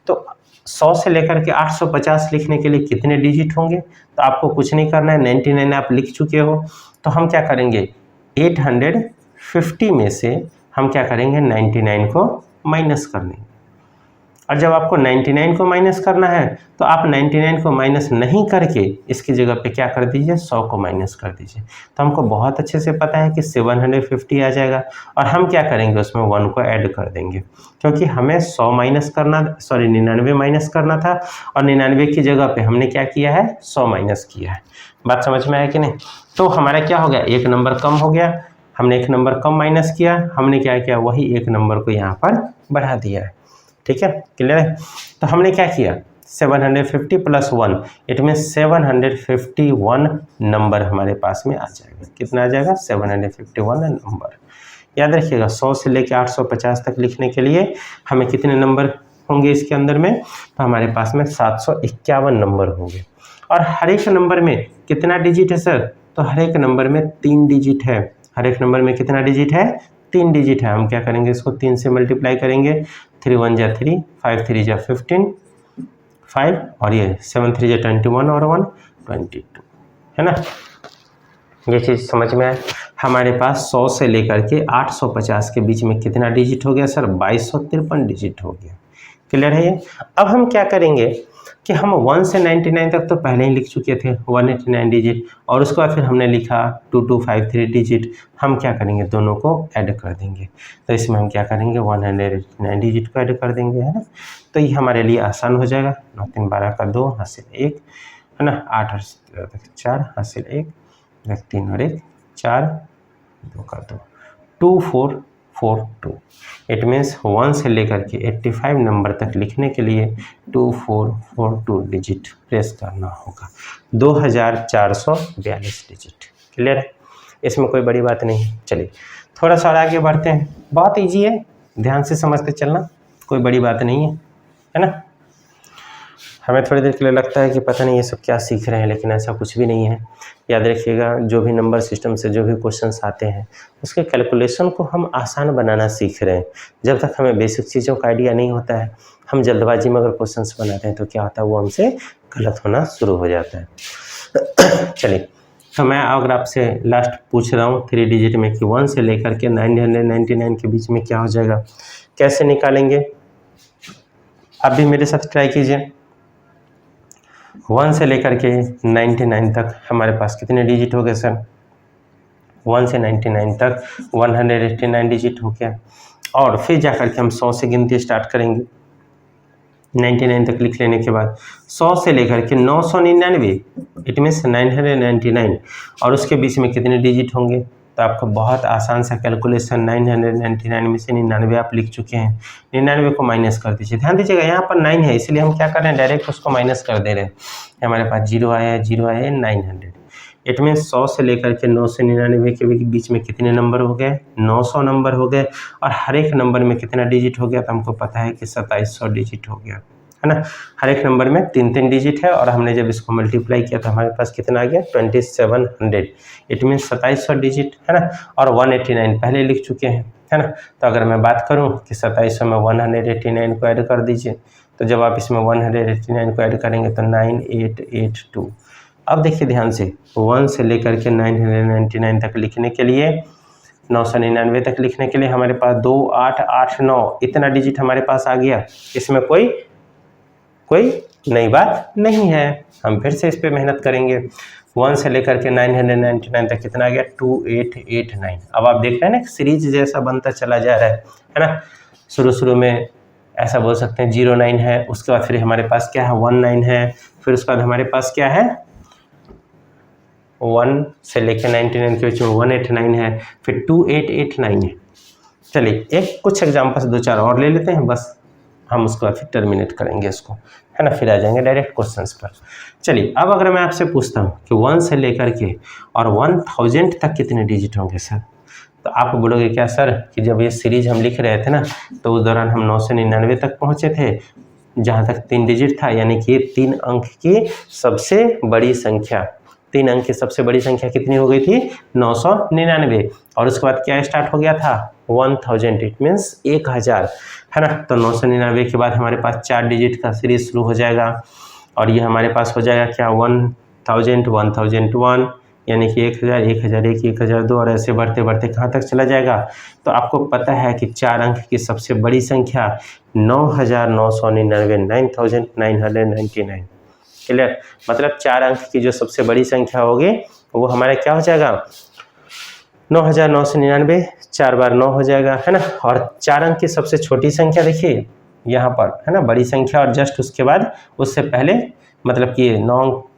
तो 100 से लेकर के 850 लिखने के लिए कितने डिजिट होंगे, तो आपको कुछ नहीं करना है, 99 आप लिख चुके हो। तो हम क्या करेंगे, 850 में से हम क्या करेंगे, 99 को माइनस कर लेंगे। और जब आपको 99 को माइनस करना है तो आप 99 को माइनस नहीं करके इसकी जगह पे क्या कर दीजिए, 100 को माइनस कर दीजिए। तो हमको बहुत अच्छे से पता है कि 750 आ जाएगा और हम क्या करेंगे, उसमें 1 को ऐड कर देंगे, क्योंकि हमें 100 माइनस करना, 99 माइनस करना था और 99 की जगह पे हमने क्या किया है, 100 माइनस किया है। बात समझ में आया कि नहीं। तो हमारा क्या हो गया, एक नंबर कम हो गया, हमने एक नंबर कम माइनस किया, हमने क्या किया, वही एक नंबर को यहाँ पर बढ़ा दिया है। ठीक है, क्लियर है। तो हमने क्या किया, 750 प्लस 1, इट मीन 751 नंबर हमारे पास में आ जाएगा। कितना आ जाएगा, 751 नंबर। याद रखिएगा 100 से लेकर 850 तक लिखने के लिए हमें कितने नंबर होंगे इसके अंदर में, तो हमारे पास में 751 नंबर होंगे। और हर एक नंबर में कितना डिजिट है सर, तो हर एक नंबर में 3 डिजिट है। हर एक नंबर में कितना डिजिट है, 3 डिजिट है। हम क्या करेंगे, इसको 3 से मल्टीप्लाई करेंगे, 3 1 जा 3, 5 3 जा 15, 5 और ये 7 3 जा 21 और 1 22, है ना। ये चीज़ समझ में आए। हमारे पास 100 से लेकर के 850 के बीच में कितना डिजिट हो गया सर, 2253 डिजिट हो गया। क्लियर है ये। अब हम क्या करेंगे कि हम 1 से 99 तक तो पहले ही लिख चुके थे 189 डिजिट, और उसके बाद फिर हमने लिखा 2253 डिजिट। हम क्या करेंगे, दोनों को ऐड कर देंगे। तो इसमें हम क्या करेंगे, 189 डिजिट को ऐड कर देंगे, है ना। तो ये हमारे लिए आसान हो जाएगा। 9 3 12 का 2 हासिल 1, है ना। 8 8 4 हासिल 1, 3 और 1 4, 2 का 2, 2442। इट मीन्स 1 से लेकर के 85 नंबर तक लिखने के लिए 2442 डिजिट प्रेस करना होगा। 2442 डिजिट। क्लियर है। इसमें कोई बड़ी बात नहीं। चलिए थोड़ा सा और आगे बढ़ते हैं, बहुत ईजी है, ध्यान से समझते चलना, कोई बड़ी बात नहीं है ना। हमें थोड़ी देर के लिए लगता है कि पता नहीं ये सब क्या सीख रहे हैं, लेकिन ऐसा कुछ भी नहीं है। याद रखिएगा, जो भी नंबर सिस्टम से जो भी क्वेश्चंस आते हैं उसके कैलकुलेशन को हम आसान बनाना सीख रहे हैं। जब तक हमें बेसिक चीज़ों का आइडिया नहीं होता है, हम जल्दबाजी में अगर क्वेश्चंस बनाते हैं तो क्या होता है, वो हमसे गलत होना शुरू हो जाता है। चलिए, तो मैं अगर आपसे लास्ट पूछ रहा हूँ 3 डिजिट में कि 1 से लेकर के 999 के बीच में क्या हो जाएगा, कैसे निकालेंगे, आप भी मेरे साथ ट्राई कीजिए। 1 से लेकर के 99 तक हमारे पास कितने डिजिट हो गए सर? 1 से 99 तक 189 डिजिट हो गया। और फिर जाकर के हम 100 से गिनती स्टार्ट करेंगे। 99 तक लिख लेने के बाद 100 से लेकर के 999, इट मीन्स 999, और उसके बीच में कितने डिजिट होंगे? तो आपको बहुत आसान सा कैलकुलेशन, 999 में से 99 आप लिख चुके हैं, 99 को माइनस कर दीजिए। ध्यान दीजिएगा, यहाँ पर 9 है, इसलिए हम क्या कर रहे हैं, डायरेक्ट उसको माइनस कर दे रहे हैं। हमारे पास 0 आया है, 0 आया है, 900। इट मीन्स 100 से लेकर के 999 के बीच में कितने नंबर हो गए? 900 नंबर हो गए। और हर एक नंबर में कितना डिजिट हो गया? तो हमको पता है कि 2700 डिजिट हो गया, है ना। हर एक नंबर में 3-3 डिजिट है, और हमने जब इसको मल्टीप्लाई किया तो हमारे पास कितना आ गया? 2700। इट मीन्स 2700 डिजिट, है ना। और 189 पहले लिख चुके हैं, है ना। तो अगर मैं बात करूं कि 2700 में 189 को ऐड कर दीजिए, तो जब आप इसमें 189 को ऐड करेंगे तो 9882। अब देखिए ध्यान से, 1 से लेकर के 999 तक लिखने के लिए, 999 तक लिखने के लिए हमारे पास 2889 इतना डिजिट हमारे पास आ गया। इसमें कोई नई बात नहीं है। हम फिर से इस पे मेहनत करेंगे। 1 से लेकर के 999 तक कितना आ गया? 2889। अब आप देख रहे हैं ना, सीरीज जैसा बनता चला जा रहा है ना। शुरू में ऐसा बोल सकते हैं 09 है, उसके बाद फिर हमारे पास क्या है? 19 है, फिर उसके बाद हमारे पास क्या है? 1 से लेकर 99 के बीच में 189 है, फिर 2889 है। चलिए एक कुछ एग्जाम्पल्स 2-4 और ले लेते हैं, बस हम उसके बाद फिर टर्मिनेट करेंगे इसको, है ना। फिर आ जाएंगे डायरेक्ट क्वेश्चंस पर। चलिए अब अगर मैं आपसे पूछता हूँ कि 1 से लेकर के और 1000 तक कितने डिजिट होंगे सर, तो आप बोलोगे क्या सर कि जब ये सीरीज हम लिख रहे थे ना, तो उस दौरान हम 999 तक पहुँचे थे, जहाँ तक 3 डिजिट था, यानी कि 3 अंक की सबसे बड़ी संख्या, 3 अंक की सबसे बड़ी संख्या कितनी हो गई थी? 999। और उसके बाद क्या स्टार्ट हो गया था? 1000, इट मीन्स 1000, है ना। तो 999 के बाद हमारे पास 4 डिजिट का सीरीज शुरू हो जाएगा, और ये हमारे पास हो जाएगा क्या? 1000, 1001, यानी कि 1000, 1001, 1002, और ऐसे बढ़ते बढ़ते कहाँ तक चला जाएगा? तो आपको पता है कि 4 अंक की सबसे बड़ी संख्या 9999, 9999। क्लियर? मतलब 4 अंक की जो सबसे बड़ी संख्या होगी वो हमारा क्या हो जाएगा? 9999, 4 बार 9 हो जाएगा, है ना। और 4 अंक की सबसे छोटी संख्या देखिए यहाँ पर, है ना, बड़ी संख्या, और जस्ट उसके बाद, उससे पहले, मतलब कि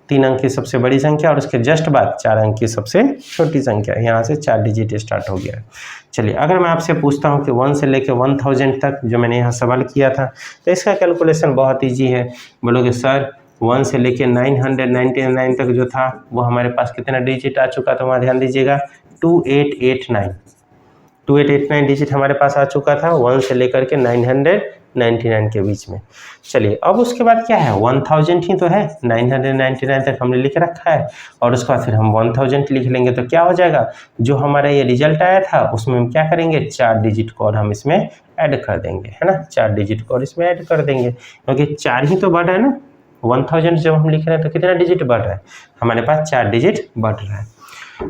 3 अंक की सबसे बड़ी संख्या और उसके जस्ट बाद 4 अंक की सबसे छोटी संख्या, यहाँ से 4 डिजिट स्टार्ट हो गया है। चलिए अगर मैं आपसे पूछता हूँ कि 1 से लेकर 1000 तक, जो मैंने यहाँ सवाल किया था, तो इसका कैलकुलेशन बहुत ईजी है। बोलोगे सर 1 से लेके 999 तक जो था वो हमारे पास कितना डिजिट आ चुका था? वहाँ ध्यान दीजिएगा, 2889 डिजिट हमारे पास आ चुका था 1 से लेकर के 999 के बीच में। चलिए अब उसके बाद क्या है? 1000 ही तो है, 999 तक हमने लिख रखा है, और उसके बाद फिर हम 1000 लिख लेंगे, तो क्या हो जाएगा? जो हमारा ये रिजल्ट आया था उसमें हम क्या करेंगे? 4 डिजिट को और हम इसमें ऐड कर देंगे, है ना। 4 डिजिट को और इसमें ऐड कर देंगे, क्योंकि 4 ही तो बढ़ रहा है ना। 1000 जब हम लिख रहे हैं तो कितना डिजिट बढ़ रहा है? हमारे पास 4 डिजिट बढ़ रहा है।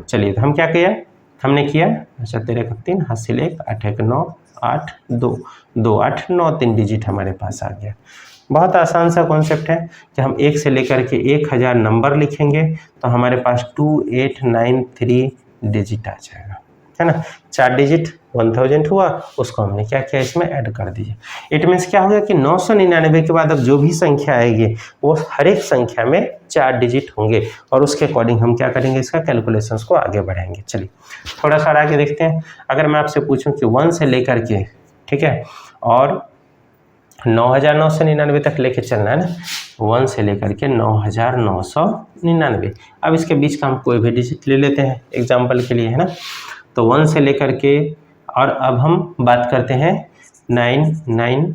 चलिए तो हम क्या किया? हमने किया, अच्छा 13 3 हासिल 1, 8 1 9 8 2 2 8 9, 3 डिजिट हमारे पास आ गया। बहुत आसान सा कॉन्सेप्ट है कि हम 1 से लेकर के 1000 नंबर लिखेंगे तो हमारे पास 2893 डिजिट आ जाएगा, है ना। 4 डिजिट 1000 हुआ, उसको हमने क्या किया? इसमें ऐड कर दीजिए। इट मीन्स क्या हो गया कि 999 के बाद अब जो भी संख्या आएगी वो हर एक संख्या में 4 डिजिट होंगे, और उसके अकॉर्डिंग हम क्या करेंगे? इसका कैलकुलेशंस को आगे बढ़ाएंगे। चलिए थोड़ा सा आगे देखते हैं। अगर मैं आपसे पूछूं कि 1 से लेकर के, ठीक है, और 9999 तक लेके चलना है ना, 1 से लेकर के 9999। अब इसके बीच का हम कोई भी डिजिट ले लेते हैं एग्जाम्पल के लिए, है ना। तो 1 से लेकर के, और अब हम बात करते हैं 9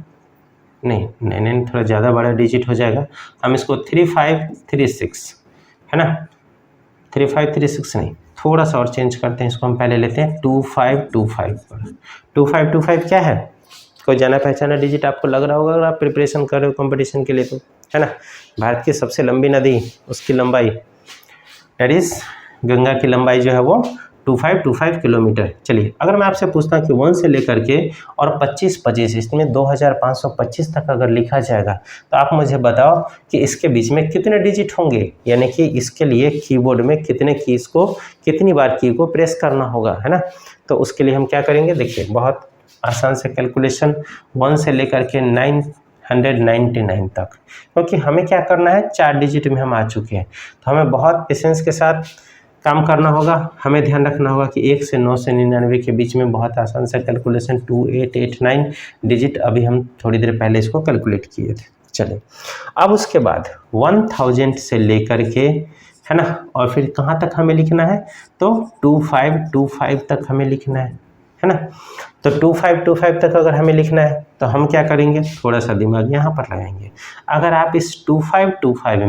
थोड़ा ज़्यादा बड़ा डिजिट हो जाएगा, हम इसको 3536, है ना, 3536 नहीं, थोड़ा सा और चेंज करते हैं इसको, हम पहले लेते हैं 2525 पर। 2525 क्या है, कोई जाना पहचाना डिजिट आपको लग रहा होगा अगर आप प्रिपरेशन कर रहे हो कंपटीशन के लिए, तो है ना। भारत की सबसे लंबी नदी, उसकी लंबाई दैट इज गंगा की लंबाई जो है वो 2525 किलोमीटर। चलिए, अगर मैं आपसे पूछता हूँ कि 1 से लेकर के और 2525, इसमें 2525 तक अगर लिखा जाएगा, तो आप मुझे बताओ कि इसके बीच में कितने डिजिट होंगे, यानी कि इसके लिए कीबोर्ड में कितने कीज को, कितनी बार की को प्रेस करना होगा, है ना। तो उसके लिए हम क्या करेंगे, देखिए बहुत आसान से कैलकुलेशन, 1 से लेकर के 999 तक, क्योंकि हमें क्या करना है, 4 डिजिट में हम आ चुके हैं, तो हमें बहुत पेशेंस के साथ काम करना होगा। हमें ध्यान रखना होगा कि 1 से 9 से 99 के बीच में बहुत आसान सा कैलकुलेशन 2889 डिजिट, अभी हम थोड़ी देर पहले इसको कैलकुलेट किए थे। चलिए, अब उसके बाद 1000 से लेकर के, है ना, और फिर कहाँ तक हमें लिखना है, तो 2525 तक हमें लिखना है ना। तो 2525 तक अगर हमें लिखना है तो हम क्या करेंगे, थोड़ा सा दिमाग यहाँ पर लगाएंगे। अगर आप इस 2525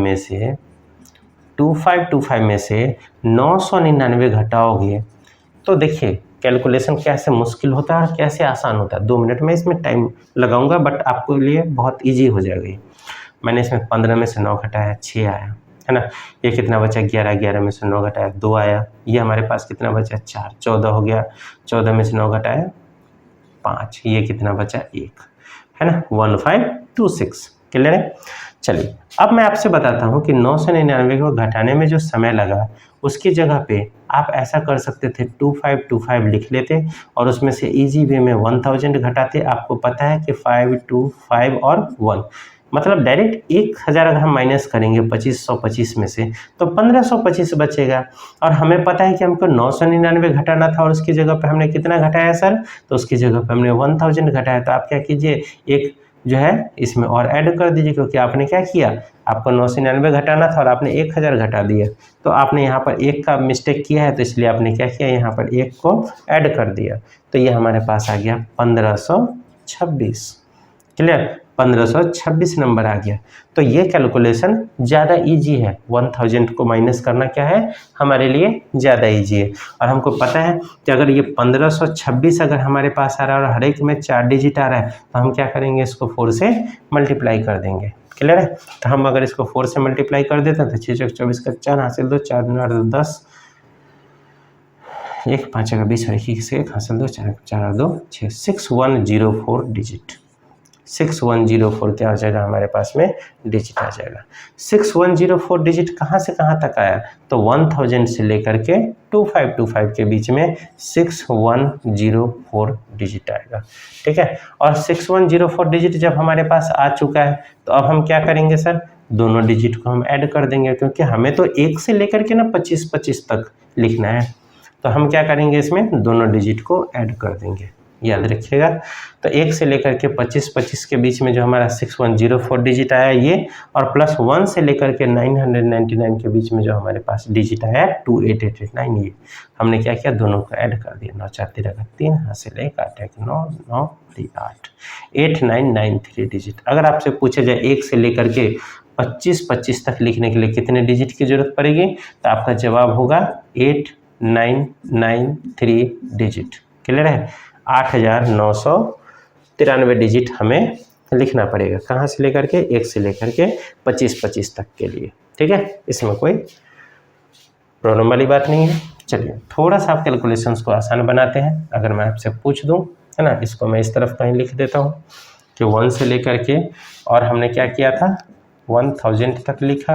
में से 999 घटाओगे, तो देखिए कैलकुलेशन कैसे मुश्किल होता है और कैसे आसान होता है। 2 मिनट में इसमें टाइम लगाऊंगा, बट आपके लिए बहुत इजी हो जाएगा ये। मैंने इसमें 15 में से 9 घटाया, 6 आया, है ना। ये कितना बचा, 11, 11 में से 9 घटाया 2 आया। ये हमारे पास कितना बचा, 4, 14 हो गया, 14 में से 9 घटाया 5, ये कितना बचा, 1, है ना, 1526। क्लियर है। चलिए, अब मैं आपसे बताता हूँ कि 9 से 99 को घटाने में जो समय लगा, उसकी जगह पे आप ऐसा कर सकते थे, 2525 लिख लेते और उसमें से इजी वे में 1000 घटाते। आपको पता है कि 5, 2, 5 और 1, मतलब डायरेक्ट 1000 अगर हम माइनस करेंगे 2525 में से, तो 1525 बचेगा। और हमें पता है कि हमको 999 घटाना था और उसकी जगह पे हमने कितना घटाया सर, तो उसकी जगह पे हमने 1000 घटाया। तो आप क्या कीजिए, एक जो है इसमें और ऐड कर दीजिए, क्योंकि आपने क्या किया, आपको 999 घटाना था और आपने 1000 घटा दिया, तो आपने यहाँ पर 1 का मिस्टेक किया है, तो इसलिए आपने क्या किया, यहाँ पर 1 को ऐड कर दिया। तो ये हमारे पास आ गया 1526। क्लियर, 1526 नंबर आ गया। तो ये कैलकुलेशन ज़्यादा इजी है, 1000 को माइनस करना क्या है, हमारे लिए ज़्यादा इजी है। और हमको पता है कि अगर ये 1526 अगर हमारे पास आ रहा है और हर एक में 4 डिजिट आ रहा है, तो हम क्या करेंगे, इसको 4 से मल्टीप्लाई कर देंगे। क्लियर है। तो हम अगर इसको 4 से मल्टीप्लाई कर देते हैं तो 6 × 24 का 4 हासिल 2, 4 × 8 10, 1 5 का 20 और 21 से 1 हासिल 2, 4 4 और 2 6, 6104 डिजिट। 6104 क्या हो जाएगा, हमारे पास में डिजिट आ जाएगा। 6104 डिजिट कहाँ से कहाँ तक आया, तो 1000 से लेकर के 2525 के बीच में 6104 डिजिट आएगा। ठीक है। और 6104 डिजिट जब हमारे पास आ चुका है, तो अब हम क्या करेंगे सर, दोनों डिजिट को हम ऐड कर देंगे, क्योंकि हमें तो 1 से लेकर के ना 2525 तक लिखना है। तो हम क्या करेंगे, इसमें दोनों डिजिट को ऐड कर देंगे, याद रखिएगा। तो 1 से लेकर के 2525 के बीच में जो हमारा 6104 डिजिट आया ये, और प्लस 1 से लेकर के 999 के बीच में जो हमारे पास डिजिट आया 28889, ये हमने क्या किया, दोनों को ऐड कर दिया। 9 4 13 का 3 हासिल 1 8 1 9 9 3 8 8993 डिजिट। अगर आपसे पूछे जाए 1 से लेकर के 2525 तक लिखने के लिए कितने डिजिट की जरूरत पड़ेगी, तो आपका जवाब होगा 8993 डिजिट। क्लियर है। 8993 डिजिट हमें लिखना पड़ेगा, कहाँ से लेकर के, 1 से लेकर के 2525 तक के लिए। ठीक है, इसमें कोई प्रॉब्लम वाली बात नहीं है। चलिए, थोड़ा सा आप कैलकुलेशंस को आसान बनाते हैं। अगर मैं आपसे पूछ दूं, है ना, इसको मैं इस तरफ कहीं लिख देता हूँ कि 1 से लेकर के, और हमने क्या किया था, 1000 तक लिखा,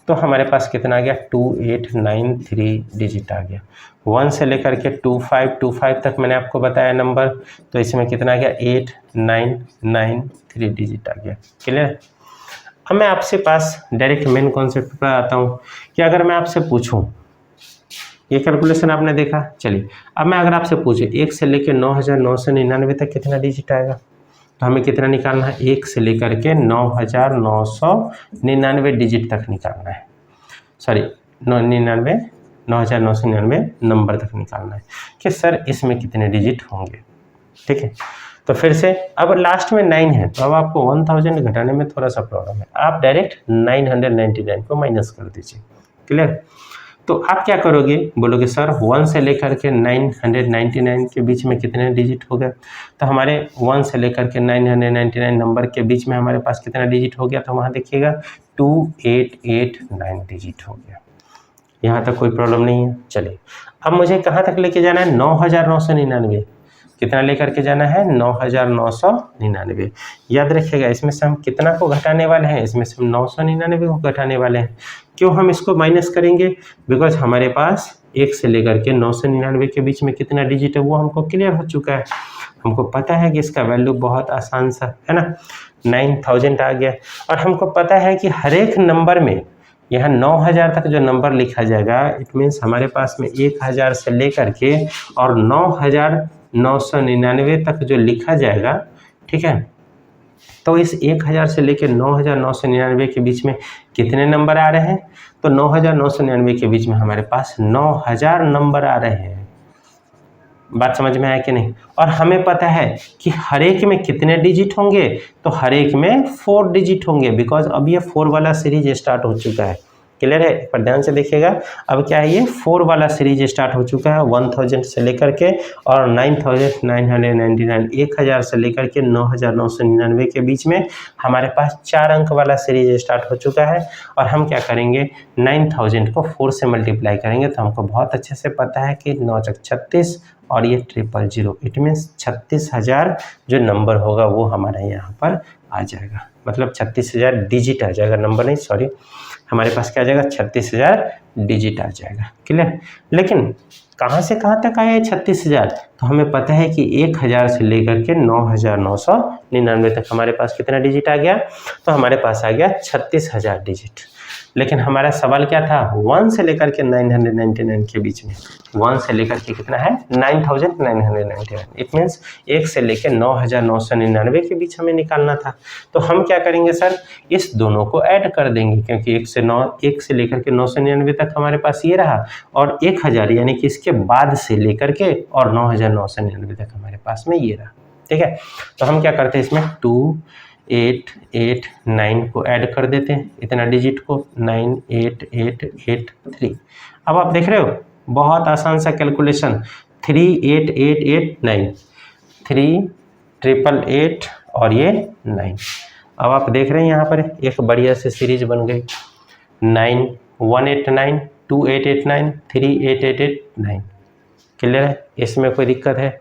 तो हमारे पास कितना आ गया, 2893 डिजिट आ गया। 1 से लेकर के 2525 तक मैंने आपको बताया नंबर, तो इसमें कितना आ गया, 8993 डिजिट आ गया। क्लियर। अब मैं आपसे पास डायरेक्ट मेन कॉन्सेप्ट पर आता हूँ कि अगर मैं आपसे पूछूं, ये कैलकुलेशन आपने देखा, चलिए अब मैं अगर आपसे पूछूं 1 से लेकर 9999 तक कितना डिजिट आएगा, तो हमें कितना निकालना है, 1 से लेकर के 9,999 डिजिट तक निकालना है, सॉरी 9,999 नंबर तक निकालना है कि सर इसमें कितने डिजिट होंगे। ठीक है, तो फिर से अब लास्ट में 9 है, तो अब आपको 1000 घटाने में थोड़ा सा प्रॉब्लम है, आप डायरेक्ट 999 को माइनस कर दीजिए। क्लियर? तो आप क्या करोगे, बोलोगे सर 1 से लेकर के 999 के बीच में कितने डिजिट हो गए, तो हमारे 1 से लेकर के 999 नंबर के बीच में हमारे पास कितना डिजिट हो गया, तो वहाँ देखिएगा 2889 डिजिट हो गया। यहाँ तक कोई प्रॉब्लम नहीं है। चलिए अब मुझे कहाँ तक लेके जाना है, 9,999, कितना लेकर के जाना है, 9,999। याद रखिएगा इसमें से हम कितना को घटाने वाले हैं, इसमें से हम 999 को घटाने वाले हैं। क्यों हम इसको माइनस करेंगे, बिकॉज हमारे पास 1 से लेकर के 999 के बीच में कितना डिजिट है वो हमको क्लियर हो चुका है, हमको पता है कि इसका वैल्यू बहुत आसान सा है ना, 9000 आ गया। और हमको पता है कि हर एक नंबर में यहाँ 9000 तक जो नंबर लिखा जाएगा, इट मीन्स हमारे पास में 1000 से लेकर के और 9,999 तक जो लिखा जाएगा, ठीक है, तो इस 1000 से लेकर 9,999 के बीच में कितने नंबर आ रहे हैं, तो 9,999 के बीच में हमारे पास 9000 नंबर आ रहे हैं। बात समझ में आया कि नहीं? और हमें पता है कि हर एक में कितने डिजिट होंगे, तो हर एक में 4 डिजिट होंगे, बिकॉज अब ये 4 वाला सीरीज स्टार्ट हो चुका है। क्लियर है? पर ध्यान से देखिएगा, अब क्या है, ये 4 वाला सीरीज स्टार्ट हो चुका है 1000 से लेकर के और 9,999, 1000 से लेकर के 9,999 के बीच में हमारे पास 4 अंक वाला सीरीज स्टार्ट हो चुका है। और हम क्या करेंगे, 9000 को 4 से मल्टीप्लाई करेंगे, तो हमको बहुत अच्छे से पता है कि 9 × 36 और ये 000, इट मीन्स 36,000 जो नंबर होगा वो हमारा यहाँ पर आ जाएगा, मतलब 36,000 डिजिट आ जाएगा, नंबर नहीं, सॉरी, हमारे पास क्या आ जाएगा, 36,000 डिजिट आ जाएगा। क्लियर? लेकिन कहाँ से कहाँ तक आया है 36,000, तो हमें पता है कि 1000 से लेकर के 9,999 तक हमारे पास कितना डिजिट आ गया, तो हमारे पास आ गया 36,000 डिजिट। लेकिन हमारा सवाल क्या था, 1 से लेकर के 999 के बीच में, 1 से लेकर के कितना है, 9,999, इट मीन्स 1 से लेकर 9,999 के बीच हमें निकालना था। तो हम क्या करेंगे सर, इस दोनों को ऐड कर देंगे, क्योंकि 1 से लेकर के 999 तक हमारे पास ये रहा और 1000 यानी कि इसके बाद से लेकर के और 9,999 तक हमारे पास में ये रहा। ठीक है, तो हम क्या करते हैं, इसमें 2889 को ऐड कर देते हैं, इतना डिजिट को, 98883। अब आप देख रहे हो, बहुत आसान सा कैलकुलेशन, 38889, 3,888 और ये 9। अब आप देख रहे हैं यहाँ पर एक बढ़िया सी सीरीज बन गई, 9189, 2889, 38889। क्लियर है? इसमें कोई दिक्कत है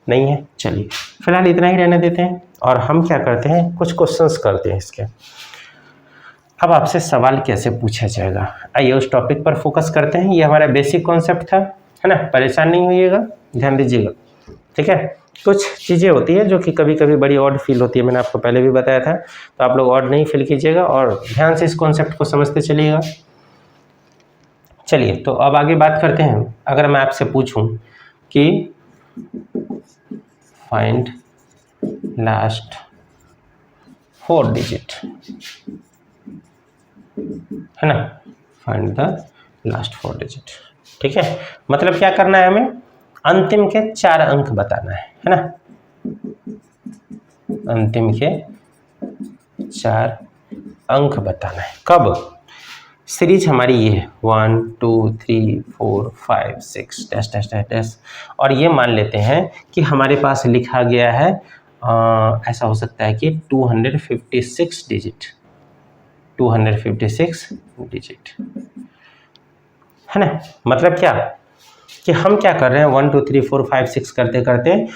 नहीं है? चलिए फिलहाल इतना ही रहने देते हैं और हम क्या करते हैं, कुछ क्वेश्चंस करते हैं इसके। अब आपसे सवाल कैसे पूछा जाएगा, आइए उस टॉपिक पर फोकस करते हैं। ये हमारा बेसिक कॉन्सेप्ट था, है ना, परेशान नहीं होइएगा, ध्यान दीजिएगा। ठीक है, कुछ चीज़ें होती है जो कि कभी कभी बड़ी ऑड फील होती है, मैंने आपको पहले भी बताया था, तो आप लोग ऑड नहीं फील कीजिएगा और ध्यान से इस कॉन्सेप्ट को समझते चलिएगा। चलिए तो अब आगे बात करते हैं। अगर मैं आपसे पूछूं कि फाइंड लास्ट 4 डिजिट, है ना, फाइंड द लास्ट 4 डिजिट। ठीक है, मतलब क्या करना है, हमें अंतिम के 4 अंक बताना है ना, अंतिम के 4 अंक बताना है। कब? सीरीज हमारी ये है 1 2 3 4 5 6 डैश डैश डैश डैश, और ये मान लेते हैं कि हमारे पास लिखा गया है, ऐसा हो सकता है कि 256 डिजिट, 256 डिजिट, है ना। मतलब क्या कि हम क्या कर रहे हैं, 1 2 3 4 5 6 करते करते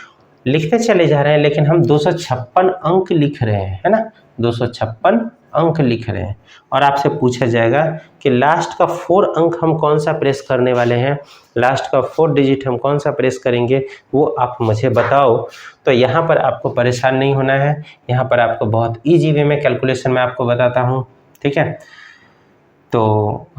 लिखते चले जा रहे हैं, लेकिन हम 256 अंक लिख रहे हैं, है ना, 256 अंक लिख रहे हैं। और आपसे पूछा जाएगा कि लास्ट का 4 अंक हम कौन सा प्रेस करने वाले हैं, लास्ट का 4 डिजिट हम कौन सा प्रेस करेंगे, वो आप मुझे बताओ। तो यहाँ पर आपको परेशान नहीं होना है, यहाँ पर आपको बहुत ईजी वे में कैलकुलेशन में आपको बताता हूँ। ठीक है, तो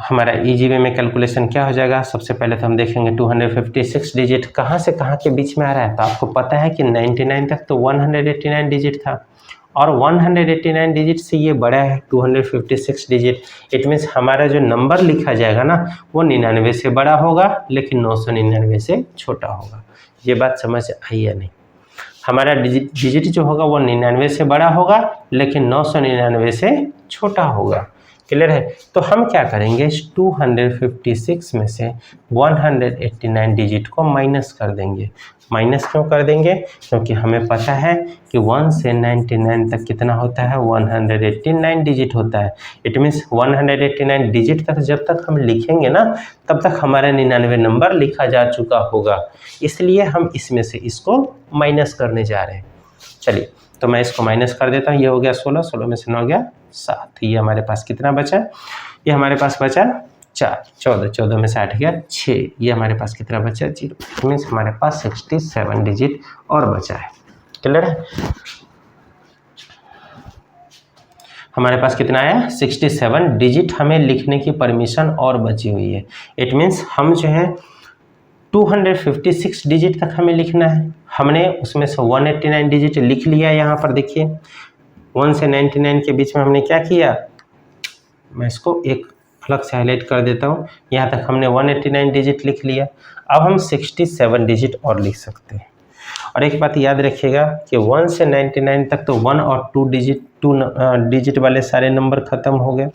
हमारा इजी वे में कैलकुलेशन क्या हो जाएगा, सबसे पहले तो हम देखेंगे 256 डिजिट कहाँ से कहाँ के बीच में आ रहा है। तो आपको पता है कि 99 तक तो 189 डिजिट था और 189 डिजिट से ये बड़ा है 256 डिजिट। इट मीन्स हमारा जो नंबर लिखा जाएगा ना वो 99 से बड़ा होगा लेकिन 999 से छोटा होगा। ये बात समझ आई या नहीं? हमारा डिजिट जो होगा वो 99 से बड़ा होगा लेकिन 999 से छोटा होगा। क्लियर है? तो हम क्या करेंगे, 256 में से 189 डिजिट को माइनस कर देंगे। माइनस क्यों कर देंगे? क्योंकि हमें पता है कि 1 से 99 तक कितना होता है, 189 डिजिट होता है। इट मीन्स 189 डिजिट तक जब तक हम लिखेंगे ना तब तक हमारा 99 नंबर लिखा जा चुका होगा, इसलिए हम इसमें से इसको माइनस करने जा रहे हैं। चलिए तो मैं इसको माइनस कर देता हूँ। ये हो गया 16, 16 में से 9 गया 7। ये हमारे पास कितना बचा? ये हमारे पास बचा 4, 14, 14 में से 8 गया 6। ये हमारे पास कितना बचा? 0। मीन्स हमारे पास 67 डिजिट और बचा है। क्लियर है? हमारे पास कितना आया? 67 डिजिट हमें लिखने की परमिशन और बची हुई है। इट मीन्स हम जो है 256 डिजिट तक हमें लिखना है। हमने उसमें से 189 डिजिट लिख लिया। यहाँ पर देखिए 1 से 99 के बीच में हमने क्या किया, मैं इसको एक अलग से हाईलाइट कर देता हूँ। यहाँ तक हमने 189 डिजिट लिख लिया। अब हम 67 डिजिट और लिख सकते हैं। और एक बात याद रखिएगा कि 1 से 99 तक तो 1 और 2 डिजिट वाले सारे नंबर खत्म हो गए।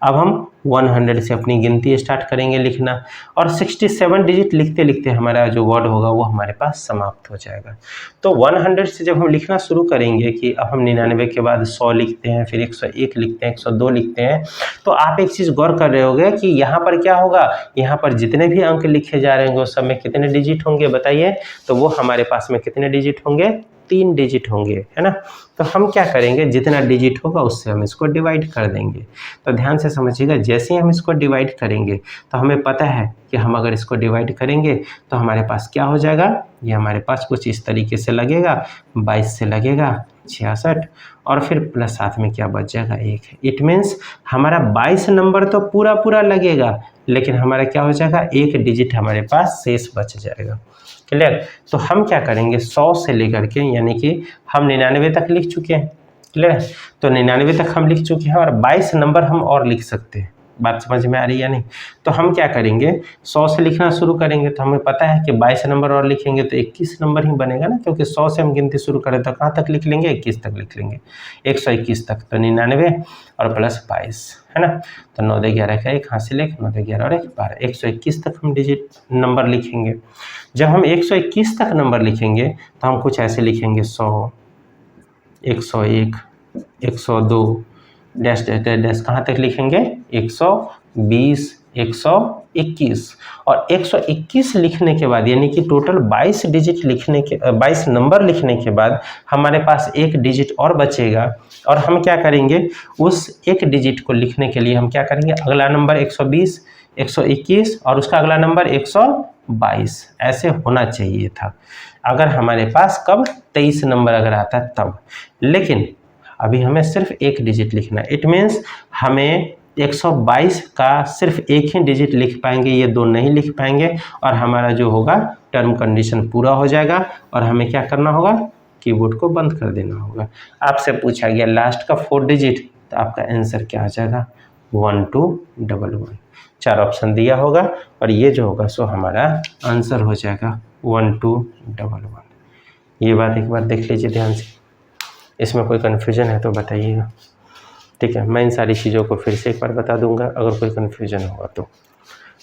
अब हम 100 से अपनी गिनती स्टार्ट करेंगे लिखना और 67 डिजिट लिखते लिखते हमारा जो वर्ड होगा वो हमारे पास समाप्त हो जाएगा। तो 100 से जब हम लिखना शुरू करेंगे कि अब हम 99 के बाद 100 लिखते हैं, फिर 101 लिखते हैं, 102 लिखते हैं, तो आप एक चीज़ गौर कर रहे होंगे कि यहाँ पर क्या होगा, यहाँ पर जितने भी अंक लिखे जा रहे होंगे उस सब में कितने डिजिट होंगे बताइए? तो वो हमारे पास में कितने डिजिट होंगे? 3 डिजिट होंगे, है ना। तो हम क्या करेंगे, जितना डिजिट होगा उससे हम इसको डिवाइड कर देंगे। तो ध्यान से समझिएगा, जैसे ही हम इसको डिवाइड करेंगे तो हमें पता है कि हम अगर इसको डिवाइड करेंगे तो हमारे पास क्या हो जाएगा, ये हमारे पास कुछ इस तरीके से लगेगा। 22 से लगेगा 66 और फिर प्लस साथ में क्या बच जाएगा, 1। इट मीन्स हमारा 22 नंबर तो पूरा पूरा लगेगा लेकिन हमारा क्या हो जाएगा, 1 डिजिट हमारे पास शेष बच जाएगा। क्लियर? तो हम क्या करेंगे, 100 से लेकर के यानी कि हम 99 तक लिख चुके हैं। क्लियर? तो 99 तक हम लिख चुके हैं और 22 नंबर हम और लिख सकते हैं। बात समझ में आ रही है नहीं? तो हम क्या करेंगे, 100 से लिखना शुरू करेंगे तो हमें पता है कि 22 नंबर और लिखेंगे तो 21 नंबर ही बनेगा ना, क्योंकि 100 से हम गिनती शुरू करें तो कहाँ तक लिख लेंगे, 21 तक लिख लेंगे, 121 तक। तो 99 और प्लस 22, है ना। तो 9 2 11 का 1 हासिल 1, 9 2 11 और 1 12, 121 तक हम डिजिट नंबर लिखेंगे। जब हम 121 तक नंबर लिखेंगे तो हम कुछ ऐसे लिखेंगे, 100, 101, 102 डैश डैश डैश डैश, कहाँ तक लिखेंगे, 120, 121। और 121 लिखने के बाद यानी कि टोटल 22 डिजिट लिखने के 22 नंबर लिखने के बाद हमारे पास 1 डिजिट और बचेगा। और हम क्या करेंगे, उस 1 डिजिट को लिखने के लिए हम क्या करेंगे, अगला नंबर 120, 121 और उसका अगला नंबर 122 ऐसे होना चाहिए था अगर हमारे पास कब 23 नंबर अगर आता तब। लेकिन अभी हमें सिर्फ 1 डिजिट लिखना है। इट मीन्स हमें 122 का सिर्फ 1 ही डिजिट लिख पाएंगे, ये 2 नहीं लिख पाएंगे और हमारा जो होगा टर्म कंडीशन पूरा हो जाएगा और हमें क्या करना होगा, कीबोर्ड को बंद कर देना होगा। आपसे पूछा गया लास्ट का 4 डिजिट, तो आपका आंसर क्या आ जाएगा, 1211। 4 ऑप्शन दिया होगा और ये जो होगा सो हमारा आंसर हो जाएगा 1211। ये बात एक बार देख लीजिए ध्यान से, इसमें कोई कन्फ्यूजन है तो बताइएगा। ठीक है, मैं इन सारी चीज़ों को फिर से एक बार बता दूंगा अगर कोई कन्फ्यूजन होगा तो।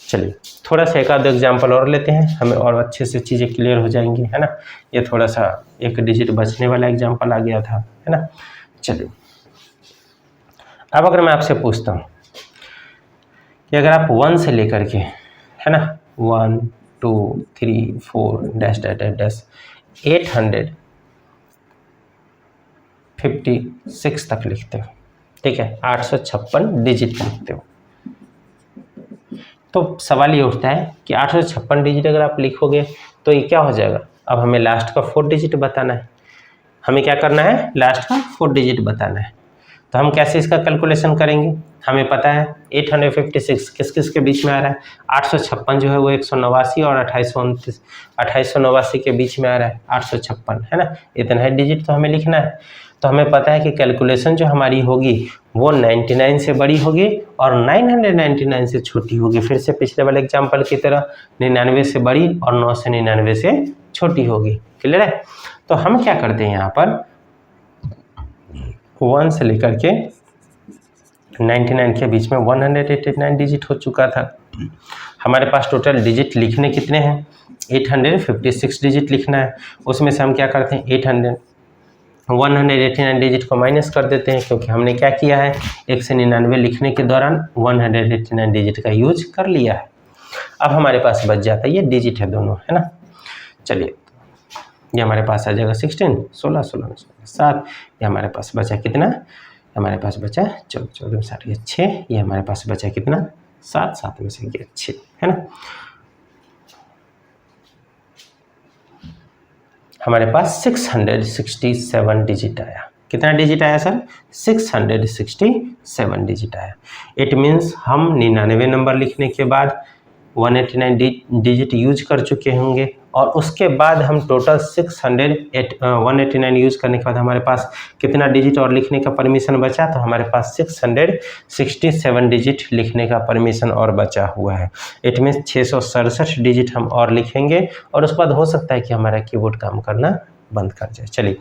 चलिए थोड़ा सा एक आध एग्जाम्पल और लेते हैं, हमें और अच्छे से चीज़ें क्लियर हो जाएंगी, है ना। ये थोड़ा सा 1 डिजिट बचने वाला एग्जाम्पल आ गया था, है ना। चलिए अब अगर मैं आपसे पूछता हूँ कि अगर आप 1 से लेकर के, है ना, 1 2 3 4 डैश डैश डैश डैश 856 तक लिखते हो, ठीक है, 856 डिजिट लिखते हो, तो सवाल ये उठता है कि 856 डिजिट अगर आप लिखोगे तो ये क्या हो जाएगा। अब हमें लास्ट का 4 डिजिट बताना है, हमें क्या करना है, लास्ट का 4 डिजिट बताना है। तो हम कैसे इसका कैलकुलेशन करेंगे, हमें पता है 856 किस किस के बीच में आ रहा है, 856 जो है वो 189 और 2889 के बीच में आ रहा है, 856 है ना, इतना है डिजिट तो हमें लिखना है। तो हमें पता है कि कैलकुलेशन जो हमारी होगी वो 99 से बड़ी होगी और 999 से छोटी होगी। फिर से पिछले वाले एग्जाम्पल की तरह 99 से बड़ी और 999 से छोटी होगी। क्लियर है? तो हम क्या करते हैं यहाँ पर 1 से लेकर के 99 के बीच में 189 डिजिट हो चुका था। हमारे पास टोटल डिजिट लिखने कितने हैं, 856 डिजिट लिखना है। उसमें से हम क्या करते हैं 189 डिजिट को माइनस कर देते हैं, क्योंकि हमने क्या किया है 1 से 99 लिखने के दौरान 189 डिजिट का यूज कर लिया है। अब हमारे पास बच जाता है, ये डिजिट है दोनों, है ना। चलिए ये हमारे पास आ जाएगा 16, 16, 16, 7। ये हमारे पास बचा कितना, हमारे पास बचा 14, 14, 60, ये 6। ये हमारे पास बचा कितना 7, 7 में से ये 6, है ना। हमारे पास 667 डिजिट आया। कितना डिजिट आया सर? 667 डिजिट आया। इट मीन्स हम 99 नंबर लिखने के बाद 189 डिजिट यूज कर चुके होंगे और उसके बाद हम टोटल 189 यूज करने के बाद हमारे पास कितना डिजिट और लिखने का परमिशन बचा, तो हमारे पास 667 डिजिट लिखने का परमिशन और बचा हुआ है। इट मीन्स 667 डिजिट हम और लिखेंगे और उसके बाद हो सकता है कि हमारा कीबोर्ड काम करना बंद कर जाए। चलिए,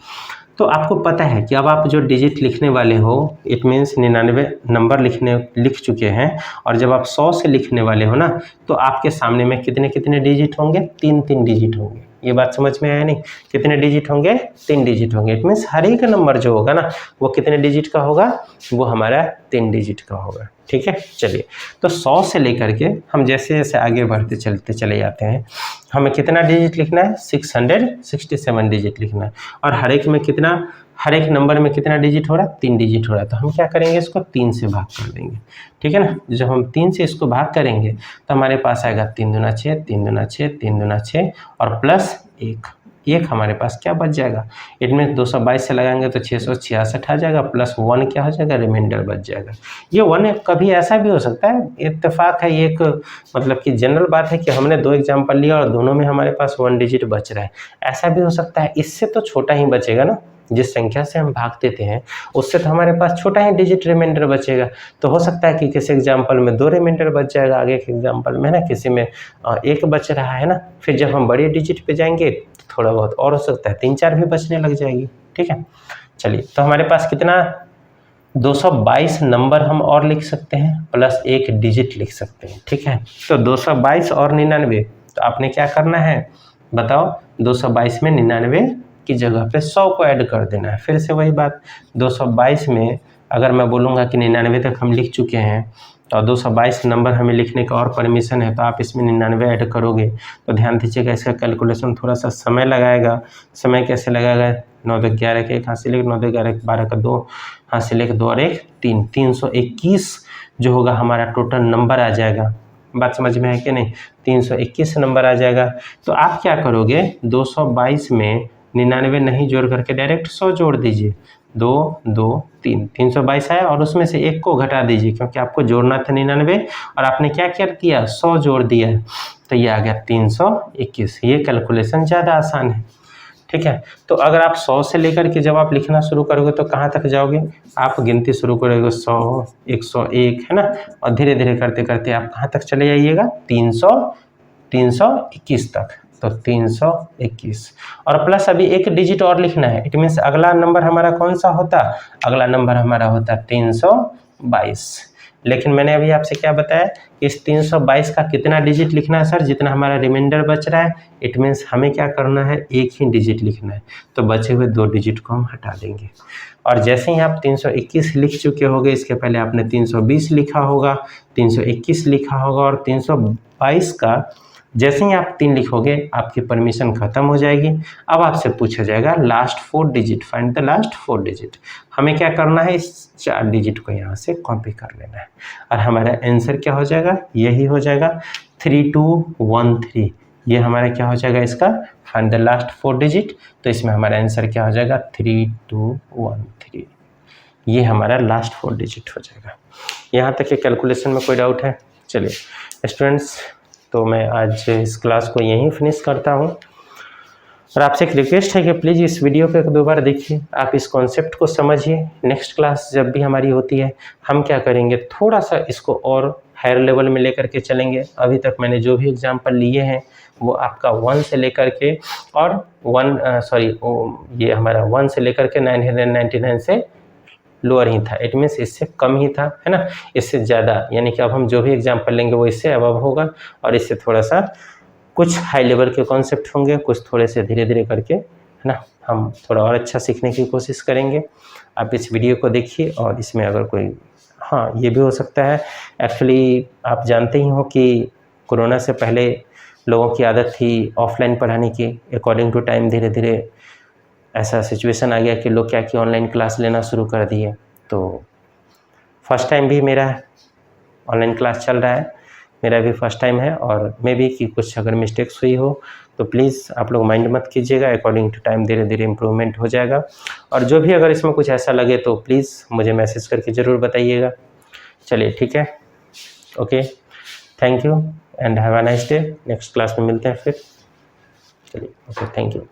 तो आपको पता है कि अब आप जो डिजिट लिखने वाले हो इट मीन्स 99 नंबर लिख चुके हैं, और जब आप 100 से लिखने वाले हो ना तो आपके सामने में कितने कितने डिजिट होंगे, 3 डिजिट होंगे। ये बात समझ में आया नहीं? कितने डिजिट होंगे? 3 डिजिट होंगे। इट मीन्स हर एक नंबर जो होगा ना वो कितने डिजिट का होगा, वो हमारा 3 डिजिट का होगा। ठीक है, चलिए, तो 100 से लेकर के हम जैसे जैसे आगे बढ़ते चलते चले जाते हैं, हमें कितना डिजिट लिखना है, 667 डिजिट लिखना है। और हर एक में कितना, हर एक नंबर में कितना डिजिट हो रहा है, 3 डिजिट हो रहा है। तो हम क्या करेंगे, इसको 3 से भाग कर देंगे। ठीक है ना, जब हम 3 से इसको भाग करेंगे तो हमारे पास आएगा 3 दूना 6, 3 दूना 6, 3 दूना 6 और प्लस 1 हमारे पास क्या बच जाएगा। इनमें 222 से लगाएंगे तो 666 आ जाएगा, प्लस 1 क्या हो जाएगा, रिमाइंडर बच जाएगा। ये 1 कभी ऐसा भी हो सकता है, इत्तेफाक है, एक मतलब कि जनरल बात है कि हमने 2 एग्जाम्पल लिया और दोनों में हमारे पास 1 डिजिट बच रहा है। ऐसा भी हो सकता है इससे तो छोटा ही बचेगा ना, जिस संख्या से हम भाग देते हैं उससे तो हमारे पास छोटा ही डिजिट रिमाइंडर बचेगा। तो हो सकता है कि किसी एग्जाम्पल में 2 रिमाइंडर बच जाएगा, आगे के एग्जाम्पल में ना किसी में 1 बच रहा है ना। फिर जब हम बड़ी डिजिट पे जाएंगे तो थोड़ा बहुत और हो सकता है 3-4 भी बचने लग जाएगी। ठीक है, चलिए, तो हमारे पास कितना 222 नंबर हम और लिख सकते हैं प्लस 1 डिजिट लिख सकते हैं। ठीक है, तो 222 और 99, तो आपने क्या करना है बताओ, 222 में 99 की जगह पे 100 को ऐड कर देना है। फिर से वही बात, 222 में अगर मैं बोलूँगा कि 99 तक हम लिख चुके हैं तो 222 नंबर हमें लिखने का और परमिशन है, तो आप इसमें 99 ऐड करोगे तो ध्यान दीजिएगा इसका कैलकुलेशन थोड़ा सा समय लगाएगा। समय कैसे लगाएगा, 9 2 11 के 1 हासिल 1, 9 2 11 12 का 2 हासिल 1, 2 और 1 3, 321 जो होगा हमारा टोटल नंबर आ जाएगा। बात समझ में है कि नहीं, 321 नंबर आ जाएगा। तो आप क्या करोगे, 222 में 99 नहीं जोड़ करके डायरेक्ट 100 जोड़ दीजिए। 2 2 3, 322 आया और उसमें से 1 को घटा दीजिए, क्योंकि आपको जोड़ना था 99 और आपने क्या क्या किया, 100 जोड़ दिया, तो ये आ गया 321। ये कैलकुलेशन ज़्यादा आसान है। ठीक है, तो अगर आप 100 से लेकर के जब आप लिखना शुरू करोगे तो कहाँ तक जाओगे, आप गिनती शुरू करोगे 100, 101, है ना, और धीरे धीरे करते करते आप कहाँ तक चले जाइएगा, 321 तक। तो 321 और प्लस अभी 1 डिजिट और लिखना है। इट मीन्स अगला नंबर हमारा कौन सा होता, अगला नंबर हमारा होता 322। लेकिन मैंने अभी आपसे क्या बताया, इस 322 का कितना डिजिट लिखना है सर, जितना हमारा रिमाइंडर बच रहा है। इट मीन्स हमें क्या करना है, 1 ही डिजिट लिखना है, तो बचे हुए 2 डिजिट को हम हटा देंगे। और जैसे ही आप 321 लिख चुके होंगे, इसके पहले आपने 320 लिखा होगा, 321 लिखा होगा और 322 का जैसे ही आप 3 लिखोगे आपकी परमिशन खत्म हो जाएगी। अब आपसे पूछा जाएगा last 4 digit, find the last 4 digit. हमें क्या करना है, इस 4 डिजिट को यहाँ से कॉपी कर लेना है और हमारा आंसर क्या हो जाएगा, यही हो जाएगा 3213। ये हमारा क्या हो जाएगा, इसका फाइंड द लास्ट 4 डिजिट। तो इसमें हमारा आंसर क्या हो जाएगा, 3213। ये हमारा लास्ट 4 डिजिट हो जाएगा। यहाँ तक के कैलकुलेशन में कोई डाउट है? चलिए स्टूडेंट्स, तो मैं आज इस क्लास को यहीं फिनिश करता हूँ और आपसे एक रिक्वेस्ट है कि प्लीज़ इस वीडियो को 1-2 बार देखिए, आप इस कॉन्सेप्ट को समझिए। नेक्स्ट क्लास जब भी हमारी होती है हम क्या करेंगे, थोड़ा सा इसको और हायर लेवल में लेकर के चलेंगे। अभी तक मैंने जो भी एग्जांपल लिए हैं वो आपका 1 से लेकर के और ये हमारा 1 से लेकर के 999 से लोअर ही था, इट मीन्स इससे कम ही था, है ना। इससे ज़्यादा यानी कि अब हम जो भी एग्जाम्पल लेंगे वो इससे अबव होगा और इससे थोड़ा सा कुछ हाई लेवल के कॉन्सेप्ट होंगे, कुछ थोड़े से धीरे धीरे करके, है ना, हम थोड़ा और अच्छा सीखने की कोशिश करेंगे। आप इस वीडियो को देखिए और इसमें अगर कोई, हाँ ये भी हो सकता है, एक्चुअली आप जानते ही हो कि कोरोना से पहले लोगों की आदत थी ऑफलाइन पढ़ाने की। अकॉर्डिंग टू टाइम धीरे धीरे ऐसा सिचुएशन आ गया कि लोग क्या कि ऑनलाइन क्लास लेना शुरू कर दिए। तो फर्स्ट टाइम भी मेरा ऑनलाइन क्लास चल रहा है, मेरा भी फर्स्ट टाइम है और मे बी कि कुछ अगर मिस्टेक्स हुई हो तो प्लीज़ आप लोग माइंड मत कीजिएगा। अकॉर्डिंग टू टाइम धीरे धीरे इम्प्रूवमेंट हो जाएगा और जो भी अगर इसमें कुछ ऐसा लगे तो प्लीज़ मुझे मैसेज करके ज़रूर बताइएगा। चलिए ठीक है, okay, thank you and have a nice day. Next class में मिलते हैं फिर। चलिए ओके, थैंक यू।